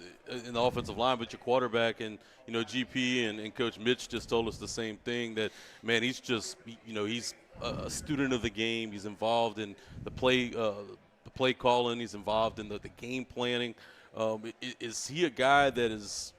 in the offensive line, but your quarterback and, GP and Coach Mitch just told us the same thing, that, man, he's just, he's a student of the game. He's involved in the play calling. He's involved in the game planning. Is he a guy that is,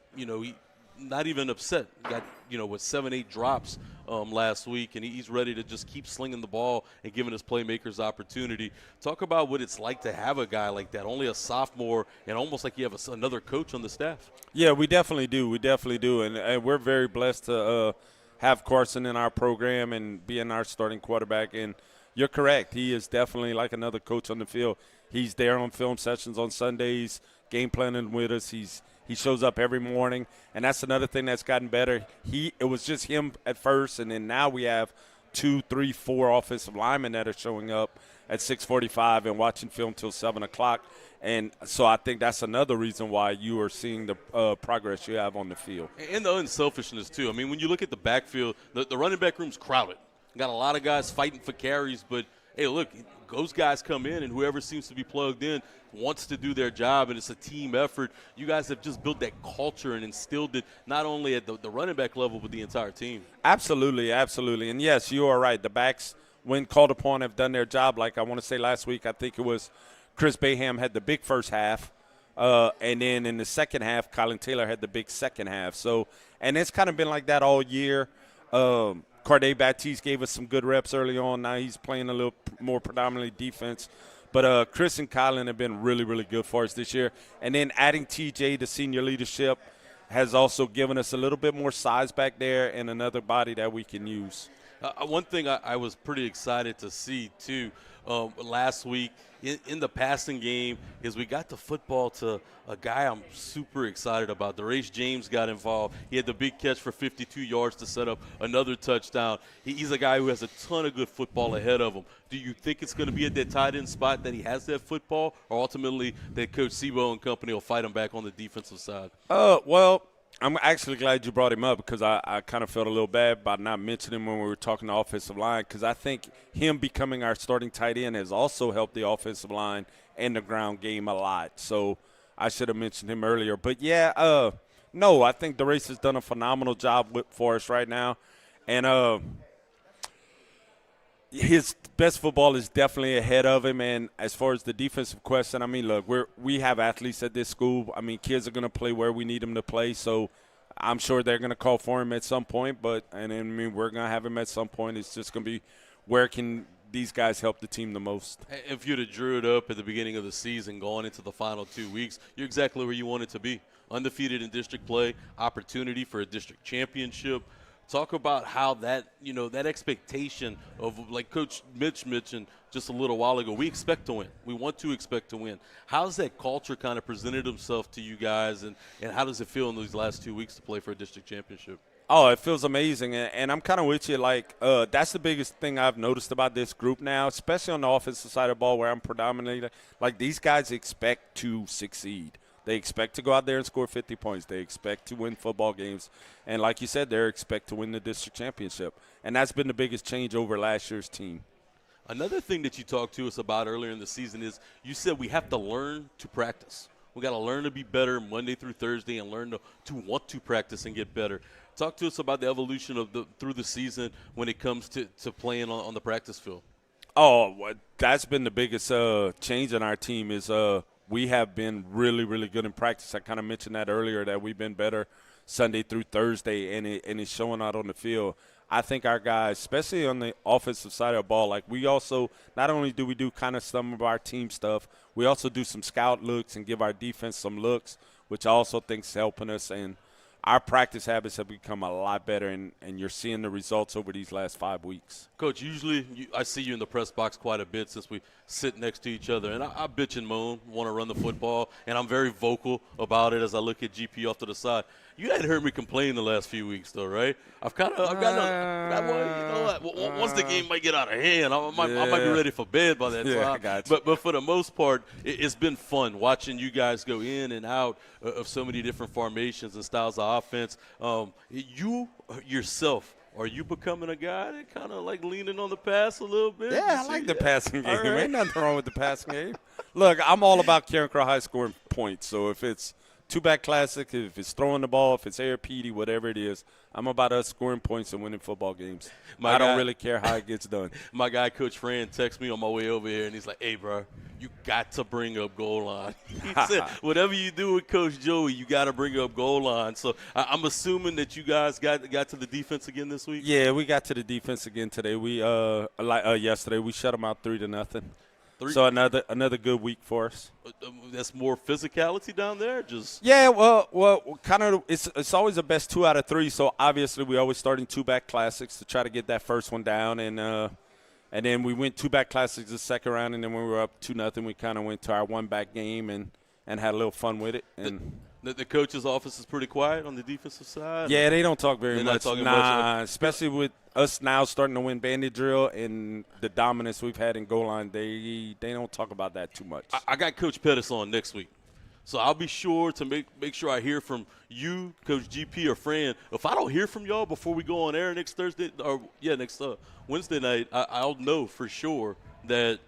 not even upset? Got, with 7-8 drops last week, and he's ready to just keep slinging the ball and giving his playmakers opportunity. Talk about what it's like to have a guy like that, only a sophomore, and almost like you have another coach on the staff. Yeah, we definitely do. We definitely do, and we're very blessed to have Carson in our program and being our starting quarterback. And you're correct. He is definitely like another coach on the field. He's there on film sessions on Sundays, game planning with us. He shows up every morning, and that's another thing that's gotten better. It was just him at first, and then now we have 2, 3, 4 offensive linemen that are showing up at 6:45 and watching film till 7 o'clock. And so I think that's another reason why you are seeing the progress you have on the field. And the unselfishness, too. I mean, when you look at the backfield, the running back room's crowded. Got a lot of guys fighting for carries, but, hey, look, those guys come in, and whoever seems to be plugged in wants to do their job, and it's a team effort. You guys have just built that culture and instilled it not only at the running back level but the entire team. Absolutely, absolutely. And, yes, you are right. The backs, when called upon, have done their job. Like I want to say last week, I think it was Chris Baham had the big first half, and then in the second half, Colin Taylor had the big second half. So, and it's kind of been like that all year. Corday Baptiste gave us some good reps early on. Now he's playing a little more predominantly defense. But Chris and Colin have been really, really good for us this year. And then adding TJ to senior leadership has also given us a little bit more size back there and another body that we can use. One thing I was pretty excited to see, too, last week in the passing game is we got the football to a guy I'm super excited about. DeRace James got involved. He had the big catch for 52 yards to set up another touchdown. He's a guy who has a ton of good football ahead of him. Do you think it's going to be at that tight end spot that he has that football, or ultimately that Coach Sebo and company will fight him back on the defensive side? Well, I'm actually glad you brought him up because I kind of felt a little bad about not mentioning him when we were talking the offensive line, because I think him becoming our starting tight end has also helped the offensive line and the ground game a lot. So I should have mentioned him earlier. But, yeah, no, I think DeRace has done a phenomenal job for us right now. And his best football is definitely ahead of him. And as far as the defensive question, I mean, look, we have athletes at this school. I mean, kids are going to play where we need them to play. So I'm sure they're going to call for him at some point. We're going to have him at some point. It's just going to be where can these guys help the team the most. If you'd have drew it up at the beginning of the season going into the final 2 weeks, you're exactly where you wanted to be. Undefeated in district play, opportunity for a district championship. Talk about how that, that expectation of, like Coach Mitch mentioned just a little while ago, we expect to win. We want to expect to win. How's that culture kind of presented himself to you guys, and how does it feel in these last 2 weeks to play for a district championship? Oh, it feels amazing, and I'm kind of with you. Like, that's the biggest thing I've noticed about this group now, especially on the offensive side of the ball where I'm predominantly. Like, these guys expect to succeed. They expect to go out there and score 50 points. They expect to win football games. And like you said, they expect to win the district championship. And that's been the biggest change over last year's team. Another thing that you talked to us about earlier in the season is you said we have to learn to practice. We got to learn to be better Monday through Thursday and learn to want to practice and get better. Talk to us about the evolution through the season when it comes to playing on the practice field. Oh, that's been the biggest change in our team is we have been really, really good in practice. I kind of mentioned that earlier, that we've been better Sunday through Thursday, and it's showing out on the field. I think our guys, especially on the offensive side of the ball, like we also not only do we do kind of some of our team stuff, we also do some scout looks and give our defense some looks, which I also think is helping us. And our practice habits have become a lot better, and you're seeing the results over these last 5 weeks. Coach, usually I see you in the press box quite a bit since we sit next to each other, and I bitch and moan, want to run the football, and I'm very vocal about it as I look at GP off to the side. You hadn't heard me complain the last few weeks, though, right? I've gotten once the game might get out of hand, I might be ready for bed by that time. Yeah, I got you. But for the most part, it's been fun watching you guys go in and out of so many different formations and styles of offense. You yourself, are you becoming a guy that kind of like leaning on the pass a little bit? Yeah, I like the passing game. Right. Ain't nothing wrong with the passing game. Look, I'm all about Carencro High scoring points. So if it's two-back classic, if it's throwing the ball, if it's air PD, whatever it is, I'm about us scoring points and winning football games. I don't really care how it gets done. My guy, Coach Fran, texts me on my way over here, and he's like, hey, bro, you got to bring up goal line. He said, whatever you do with Coach Joey, you got to bring up goal line. So I'm assuming that you guys got to the defense again this week? Yeah, we got to the defense again today. We yesterday, we shut them out 3-0. So another good week for us. That's more physicality down there? Yeah, well, kind of. It's always the best 2 out of 3. So obviously we always start in two-back classics to try to get that first one down, and then we went two-back classics the second round, and then when we were up 2-0, we kind of went to our one-back game and had a little fun with it. And the coach's office is pretty quiet on the defensive side? Yeah, they don't talk very much. Much. Especially with us now starting to win bandit drill and the dominance we've had in goal line, they don't talk about that too much. I got Coach Pettis on next week. So I'll be sure to make sure I hear from you, Coach GP, or Fran. If I don't hear from y'all before we go on air next Thursday, next Wednesday night, I'll know for sure that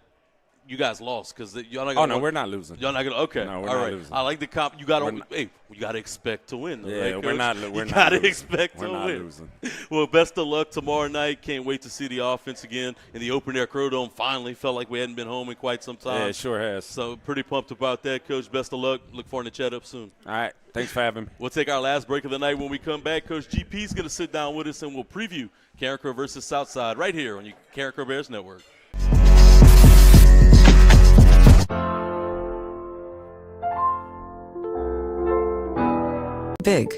you guys lost because y'all not gonna. Oh no, we're not losing. Y'all not gonna. Okay, no, we're all not right. losing. I like the comp. You got to expect to win. Though, yeah, right, Coach? we're not. You got to expect we're to not win. Losing. Well, best of luck tomorrow night. Can't wait to see the offense again in the open air Crow Dome. Finally, felt like we hadn't been home in quite some time. Yeah, it sure has. So pretty pumped about that, Coach. Best of luck. Look forward to chat up soon. All right, thanks for having me. We'll take our last break of the night. When we come back, Coach GP's going to sit down with us and we'll preview Carencro versus Southside right here on your Carencro Bears Network. Big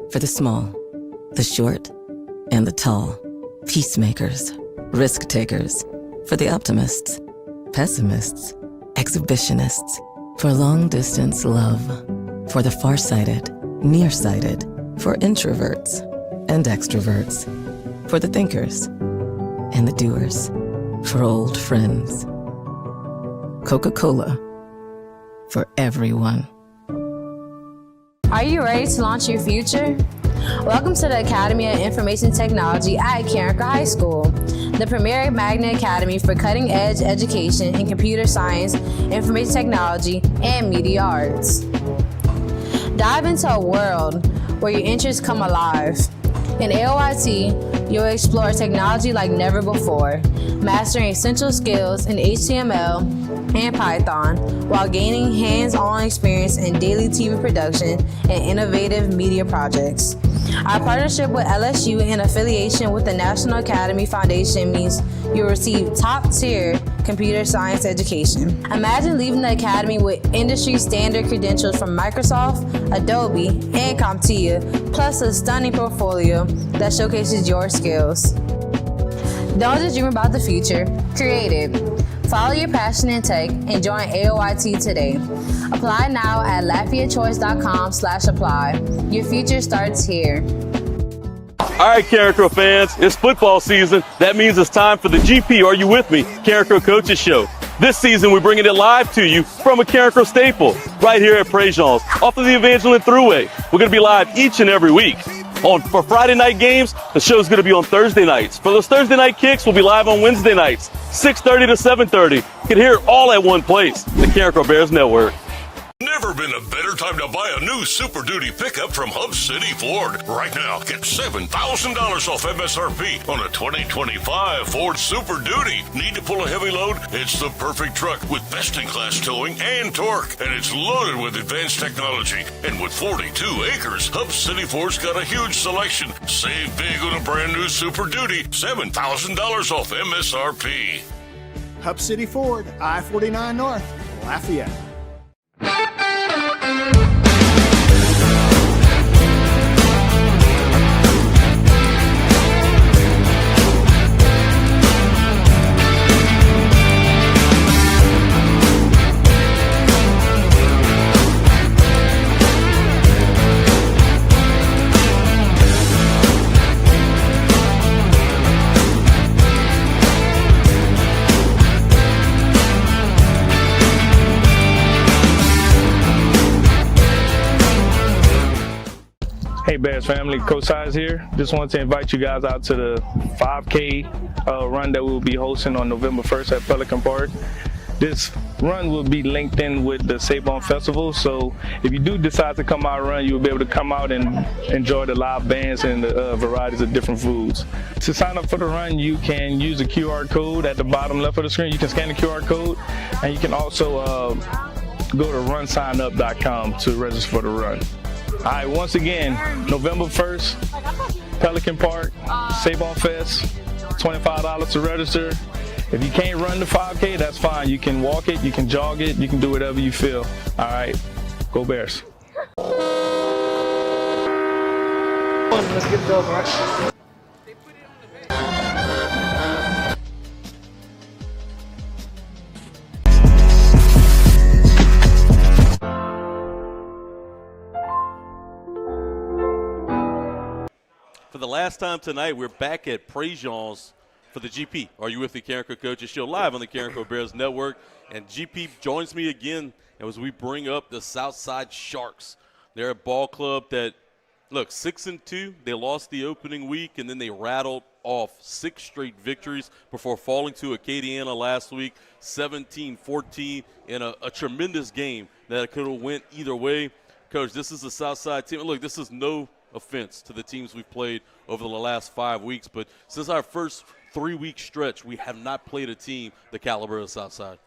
for the small, the short, and the tall. Peacemakers, risk takers. For the optimists, pessimists, exhibitionists. For long distance love. For the farsighted, nearsighted. For introverts and extroverts. For the thinkers and the doers. For old friends. Coca-Cola. For everyone. Are you ready to launch your future? Welcome to the Academy of Information Technology at Carencro High School, the premier magnet academy for cutting-edge education in computer science, information technology, and media arts. Dive into a world where your interests come alive. In AOIT, you'll explore technology like never before, mastering essential skills in HTML and Python while gaining hands-on experience in daily TV production and innovative media projects. Our partnership with LSU and affiliation with the National Academy Foundation means you'll receive top-tier computer science education. Imagine leaving the academy with industry-standard credentials from Microsoft, Adobe, and CompTIA, plus a stunning portfolio that showcases your skills. Don't just dream about the future, create it. Follow your passion in tech and join AOIT today. Apply now at LafayetteChoice.com/apply. Your future starts here. All right, Carencro fans, it's football season. That means it's time for the GP Are You With Me? Carencro Coaches Show. This season, we're bringing it live to you from a Carencro staple right here at PREJEAN'S off of the Evangeline Thruway. We're going to be live each and every week. For Friday night games, the show's going to be on Thursday nights. For those Thursday night kicks, we'll be live on Wednesday nights, 6:30 to 7:30. You can hear it all at one place, the Carencro Bears Network. Never been a better time to buy a new Super Duty pickup from Hub City Ford. Right now, get $7,000 off MSRP on a 2025 Ford Super Duty. Need to pull a heavy load? It's the perfect truck with best-in-class towing and torque. And it's loaded with advanced technology. And with 42 acres, Hub City Ford's got a huge selection. Save big on a brand new Super Duty. $7,000 off MSRP. Hub City Ford, I-49 North, Lafayette. Hey Bears family, Coach Size here. Just wanted to invite you guys out to the 5K run that we'll be hosting on November 1st at Pelican Park. This run will be linked in with the Sabon Festival, so if you do decide to come out and run, you'll be able to come out and enjoy the live bands and the varieties of different foods. To sign up for the run, you can use the QR code at the bottom left of the screen. You can scan the QR code, and you can also go to runsignup.com to register for the run. All right, once again, November 1st, Pelican Park, Sabon Fest, $25 to register. If you can't run the 5K, that's fine. You can walk it, you can jog it, you can do whatever you feel. All right, go Bears. Let's get it over, right? For the last time tonight, we're back at PREJEAN'S for the GP. Are You With the Carencro Coaches Show live on the Carencro Bears Network. And GP joins me again as we bring up the Southside Sharks. They're a ball club that, look, 6-2. They lost the opening week, and then they rattled off 6 straight victories before falling to Acadiana last week, 17-14 in a tremendous game that could have went either way. Coach, this is a Southside team. Look, this is no offense to the teams we've played over the last 5 weeks, but since our first 3-week stretch, we have not played a team the caliber of Southside.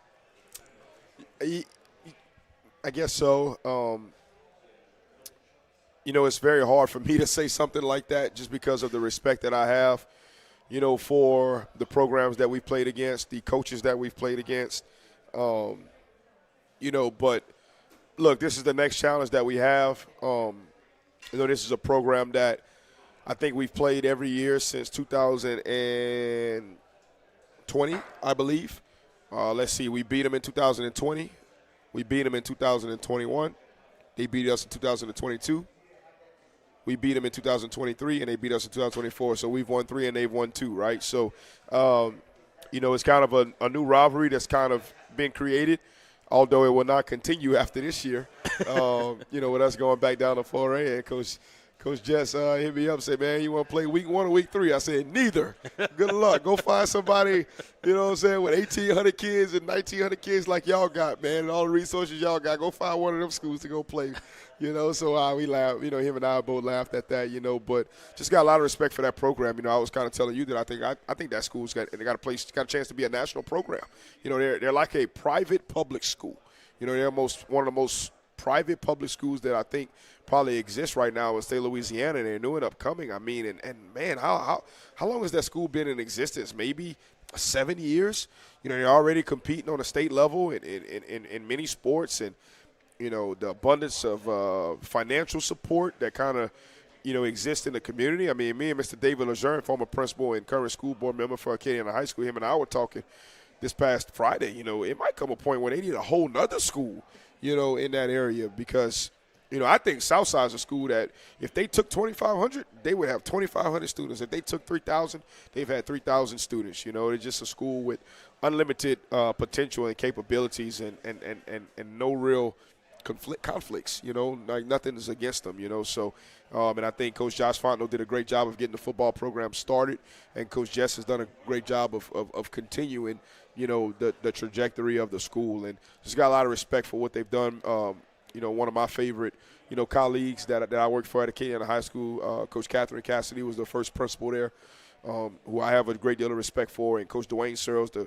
I guess so. It's very hard for me to say something like that just because of the respect that I have, for the programs that we've played against, the coaches that we've played against. But look, this is the next challenge that we have. This is a program that I think we've played every year since 2020, I believe. Let's see, we beat them in 2020. We beat them in 2021. They beat us in 2022. We beat them in 2023, and they beat us in 2024. So we've won 3 and they've won 2, right? So, it's kind of a new rivalry that's kind of been created, although it will not continue after this year. With us going back down to 4A, and Coach Jess hit me up and said, man, you want to play week 1 or week 3? I said, neither. Good luck. Go find somebody, with 1,800 kids and 1,900 kids like y'all got, man, and all the resources y'all got. Go find one of them schools to go play, So we laughed. Him and I both laughed at that, but just got a lot of respect for that program. I was kind of telling you that I think that school's got a chance to be a national program. They're like a private public school. They're one of the most private public schools that I think probably exists right now in state of Louisiana, and they're new and upcoming. I mean, and man, how long has that school been in existence? Maybe 7 years. You know, they're already competing on a state level in many sports, and you know, the abundance of financial support that kind of, you know, exists in the community. I mean, me and Mr. David Lejeune, former principal and current school board member for Acadiana High School, him and I were talking this past Friday. You know, it might come a point where they need a whole nother school, you know, in that area, because, you know, I think Southside's a school that if they took 2,500, they would have 2,500 students. If they took 3,000, they've had 3,000 students. You know, it's just a school with unlimited potential and capabilities and no real conflicts, you know, like nothing is against them, you know. So, and I think Coach Josh Fontenot did a great job of getting the football program started, and Coach Jess has done a great job of continuing, you know, the trajectory of the school, and just got a lot of respect for what they've done. You know, one of my favorite, you know, colleagues that I worked for at Acadiana High School, Coach Catherine Cassidy was the first principal there, who I have a great deal of respect for, and Coach Dwayne Searles, the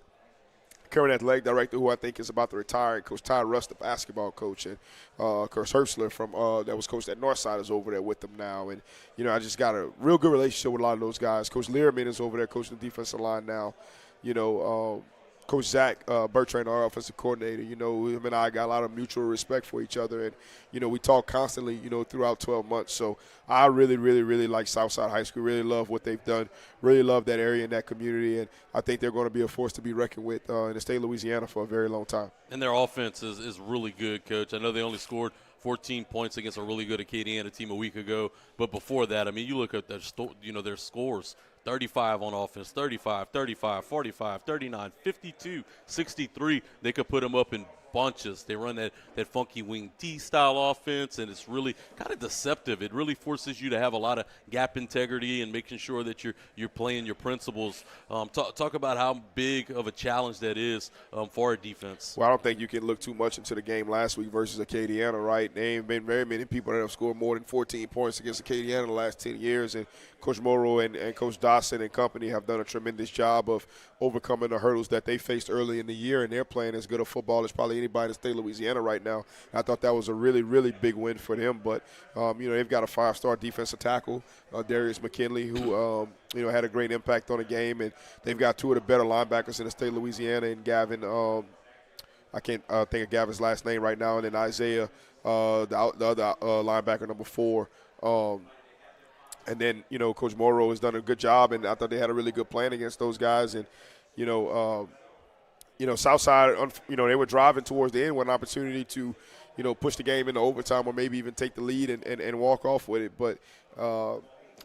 current athletic director, who I think is about to retire, and Coach Ty Russ, the basketball coach, and Coach Hersler from that was coached at Northside is over there with them now. And, you know, I just got a real good relationship with a lot of those guys. Coach Learman is over there coaching the defensive line now. You know, Coach Zach Bertrand, our offensive coordinator, you know, him and I got a lot of mutual respect for each other. And, you know, we talk constantly, you know, throughout 12 months. So I really, really, really like Southside High School, really love what they've done, really love that area and that community. And I think they're going to be a force to be reckoned with in the state of Louisiana for a very long time. And their offense is really good, Coach. I know they only scored 14 points against a really good Acadiana team a week ago. But before that, I mean, you look at their, their scores. 35 on offense, 35, 35, 45, 39, 52, 63. They could put them up in bunches. They run that funky wing T style offense, and it's really kind of deceptive. It really forces you to have a lot of gap integrity and making sure that you're playing your principles. Talk about how big of a challenge that is for our defense. Well, I don't think you can look too much into the game last week versus Acadiana, right? There ain't been very many people that have scored more than 14 points against Acadiana in the last 10 years, and Coach Morrow and Coach Dawson and company have done a tremendous job of overcoming the hurdles that they faced early in the year, and they're playing as good a football as probably anybody in the state of Louisiana right now. I thought that was a really, really big win for them. But, you know, they've got a 5-star defensive tackle, Darius McKinley, who, you know, had a great impact on the game. And they've got two of the better linebackers in the state of Louisiana, and Gavin, I can't think of Gavin's last name right now, and then Isaiah, the other linebacker, number 4. And then, you know, Coach Morrow has done a good job, and I thought they had a really good plan against those guys. And, you know, Southside, you know, they were driving towards the end with an opportunity to, you know, push the game into overtime or maybe even take the lead and walk off with it. But,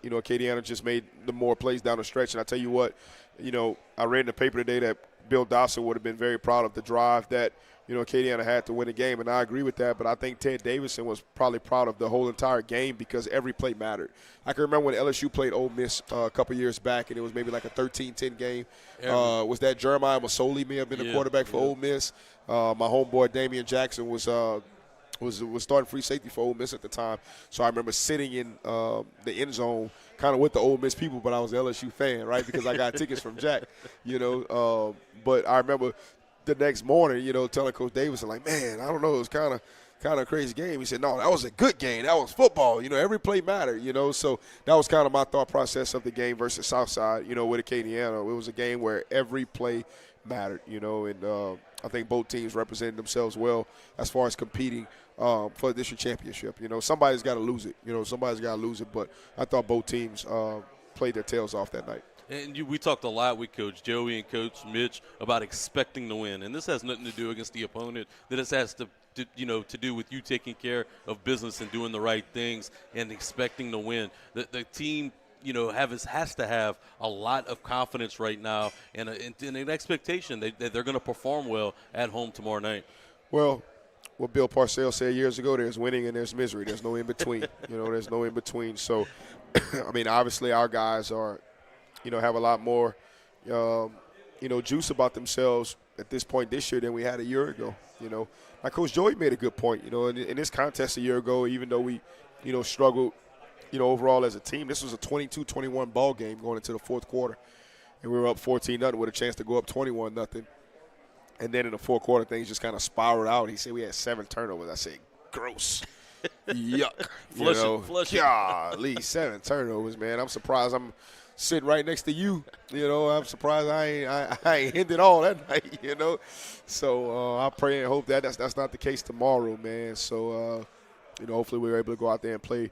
you know, Acadiana just made the more plays down the stretch. And I tell you what, you know, I read in the paper today that Bill Dawson would have been very proud of the drive that, you know, Acadiana had to win the game, and I agree with that. But I think Ted Davidson was probably proud of the whole entire game because every play mattered. I can remember when LSU played Ole Miss a couple years back, and it was maybe like a 13-10 game. Was that Jeremiah Masoli may have been the quarterback for Ole Miss? My homeboy Damian Jackson was starting free safety for Ole Miss at the time. So I remember sitting in the end zone kind of with the Ole Miss people, but I was an LSU fan, right, because I got tickets from Jack, you know. But I remember the next morning, you know, telling Coach Davidson, like, man, I don't know, it was kind of a crazy game. He said, no, that was a good game. That was football. You know, every play mattered, you know. So that was kind of my thought process of the game versus Southside, you know, with Acadiana. It was a game where every play mattered, you know, and I think both teams represented themselves well as far as competing for the district championship. You know, somebody's got to lose it. You know, somebody's got to lose it. But I thought both teams played their tails off that night. And we talked a lot with Coach Joey and Coach Mitch about expecting to win. And this has nothing to do against the opponent. This has to do with you taking care of business and doing the right things and expecting to win. The team, you know, has to have a lot of confidence right now and an expectation that they're going to perform well at home tomorrow night. Well, what Bill Parcells said years ago, there's winning and there's misery. There's no in between. You know, there's no in between. So, I mean, obviously our guys are, you know, have a lot more, you know, juice about themselves at this point this year than we had a year ago. You know, like Coach Joey made a good point. You know, in this contest a year ago, even though we, you know, struggled, you know, overall as a team, this was a 22-21 ball game going into the fourth quarter, and we were up 14-0 with a chance to go up 21-0. And then in the fourth quarter, things just kind of spiraled out. He said we had 7 turnovers. I said, gross. Yuck. Flush it. Golly, 7 turnovers, man. I'm surprised I'm sitting right next to you. I'm surprised I ain't ended all that night, So I pray and hope that's not the case tomorrow, man. So, hopefully we're able to go out there and play,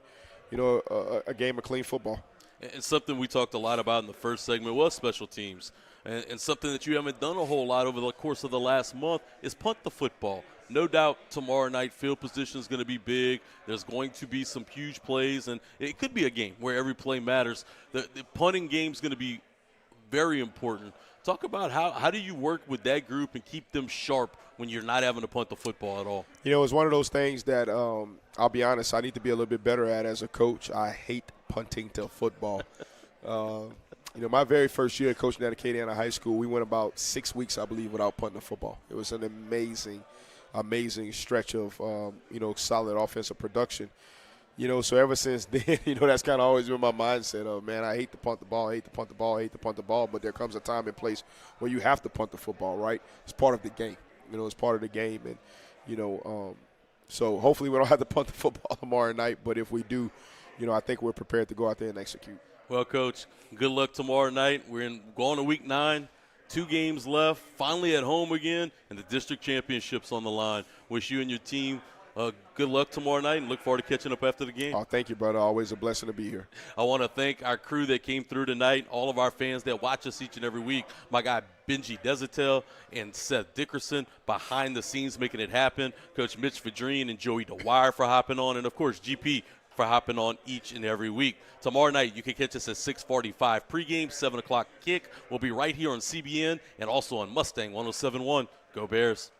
a game of clean football. And something we talked a lot about in the first segment was special teams. And something that you haven't done a whole lot over the course of the last month is punt the football. No doubt tomorrow night field position is going to be big. There's going to be some huge plays, and it could be a game where every play matters. The punting game is going to be very important. Talk about how do you work with that group and keep them sharp when you're not having to punt the football at all? It's one of those things that I'll be honest, I need to be a little bit better at as a coach. I hate punting to football. My very first year coaching at Acadiana High School, we went about 6 weeks, I believe, without punting the football. It was an amazing stretch of, solid offensive production. So ever since then, that's kind of always been my mindset of, man, I hate to punt the ball, but there comes a time and place where you have to punt the football, right? It's part of the game. It's part of the game. And, so hopefully we don't have to punt the football tomorrow night, but if we do, I think we're prepared to go out there and execute. Well, Coach, good luck tomorrow night. We're going to week 9. 2 games left, finally at home again, and the district championship's on the line. Wish you and your team good luck tomorrow night and look forward to catching up after the game. Oh, thank you, brother. Always a blessing to be here. I want to thank our crew that came through tonight, all of our fans that watch us each and every week. My guy Benji Desatel and Seth Dickerson behind the scenes making it happen. Coach Mitch Vidrine and Joey Dwyer for hopping on, and, of course, GP for hopping on each and every week. Tomorrow night, you can catch us at 6:45 pregame, 7 o'clock kick. We'll be right here on CBN and also on Mustang 107.1. Go Bears.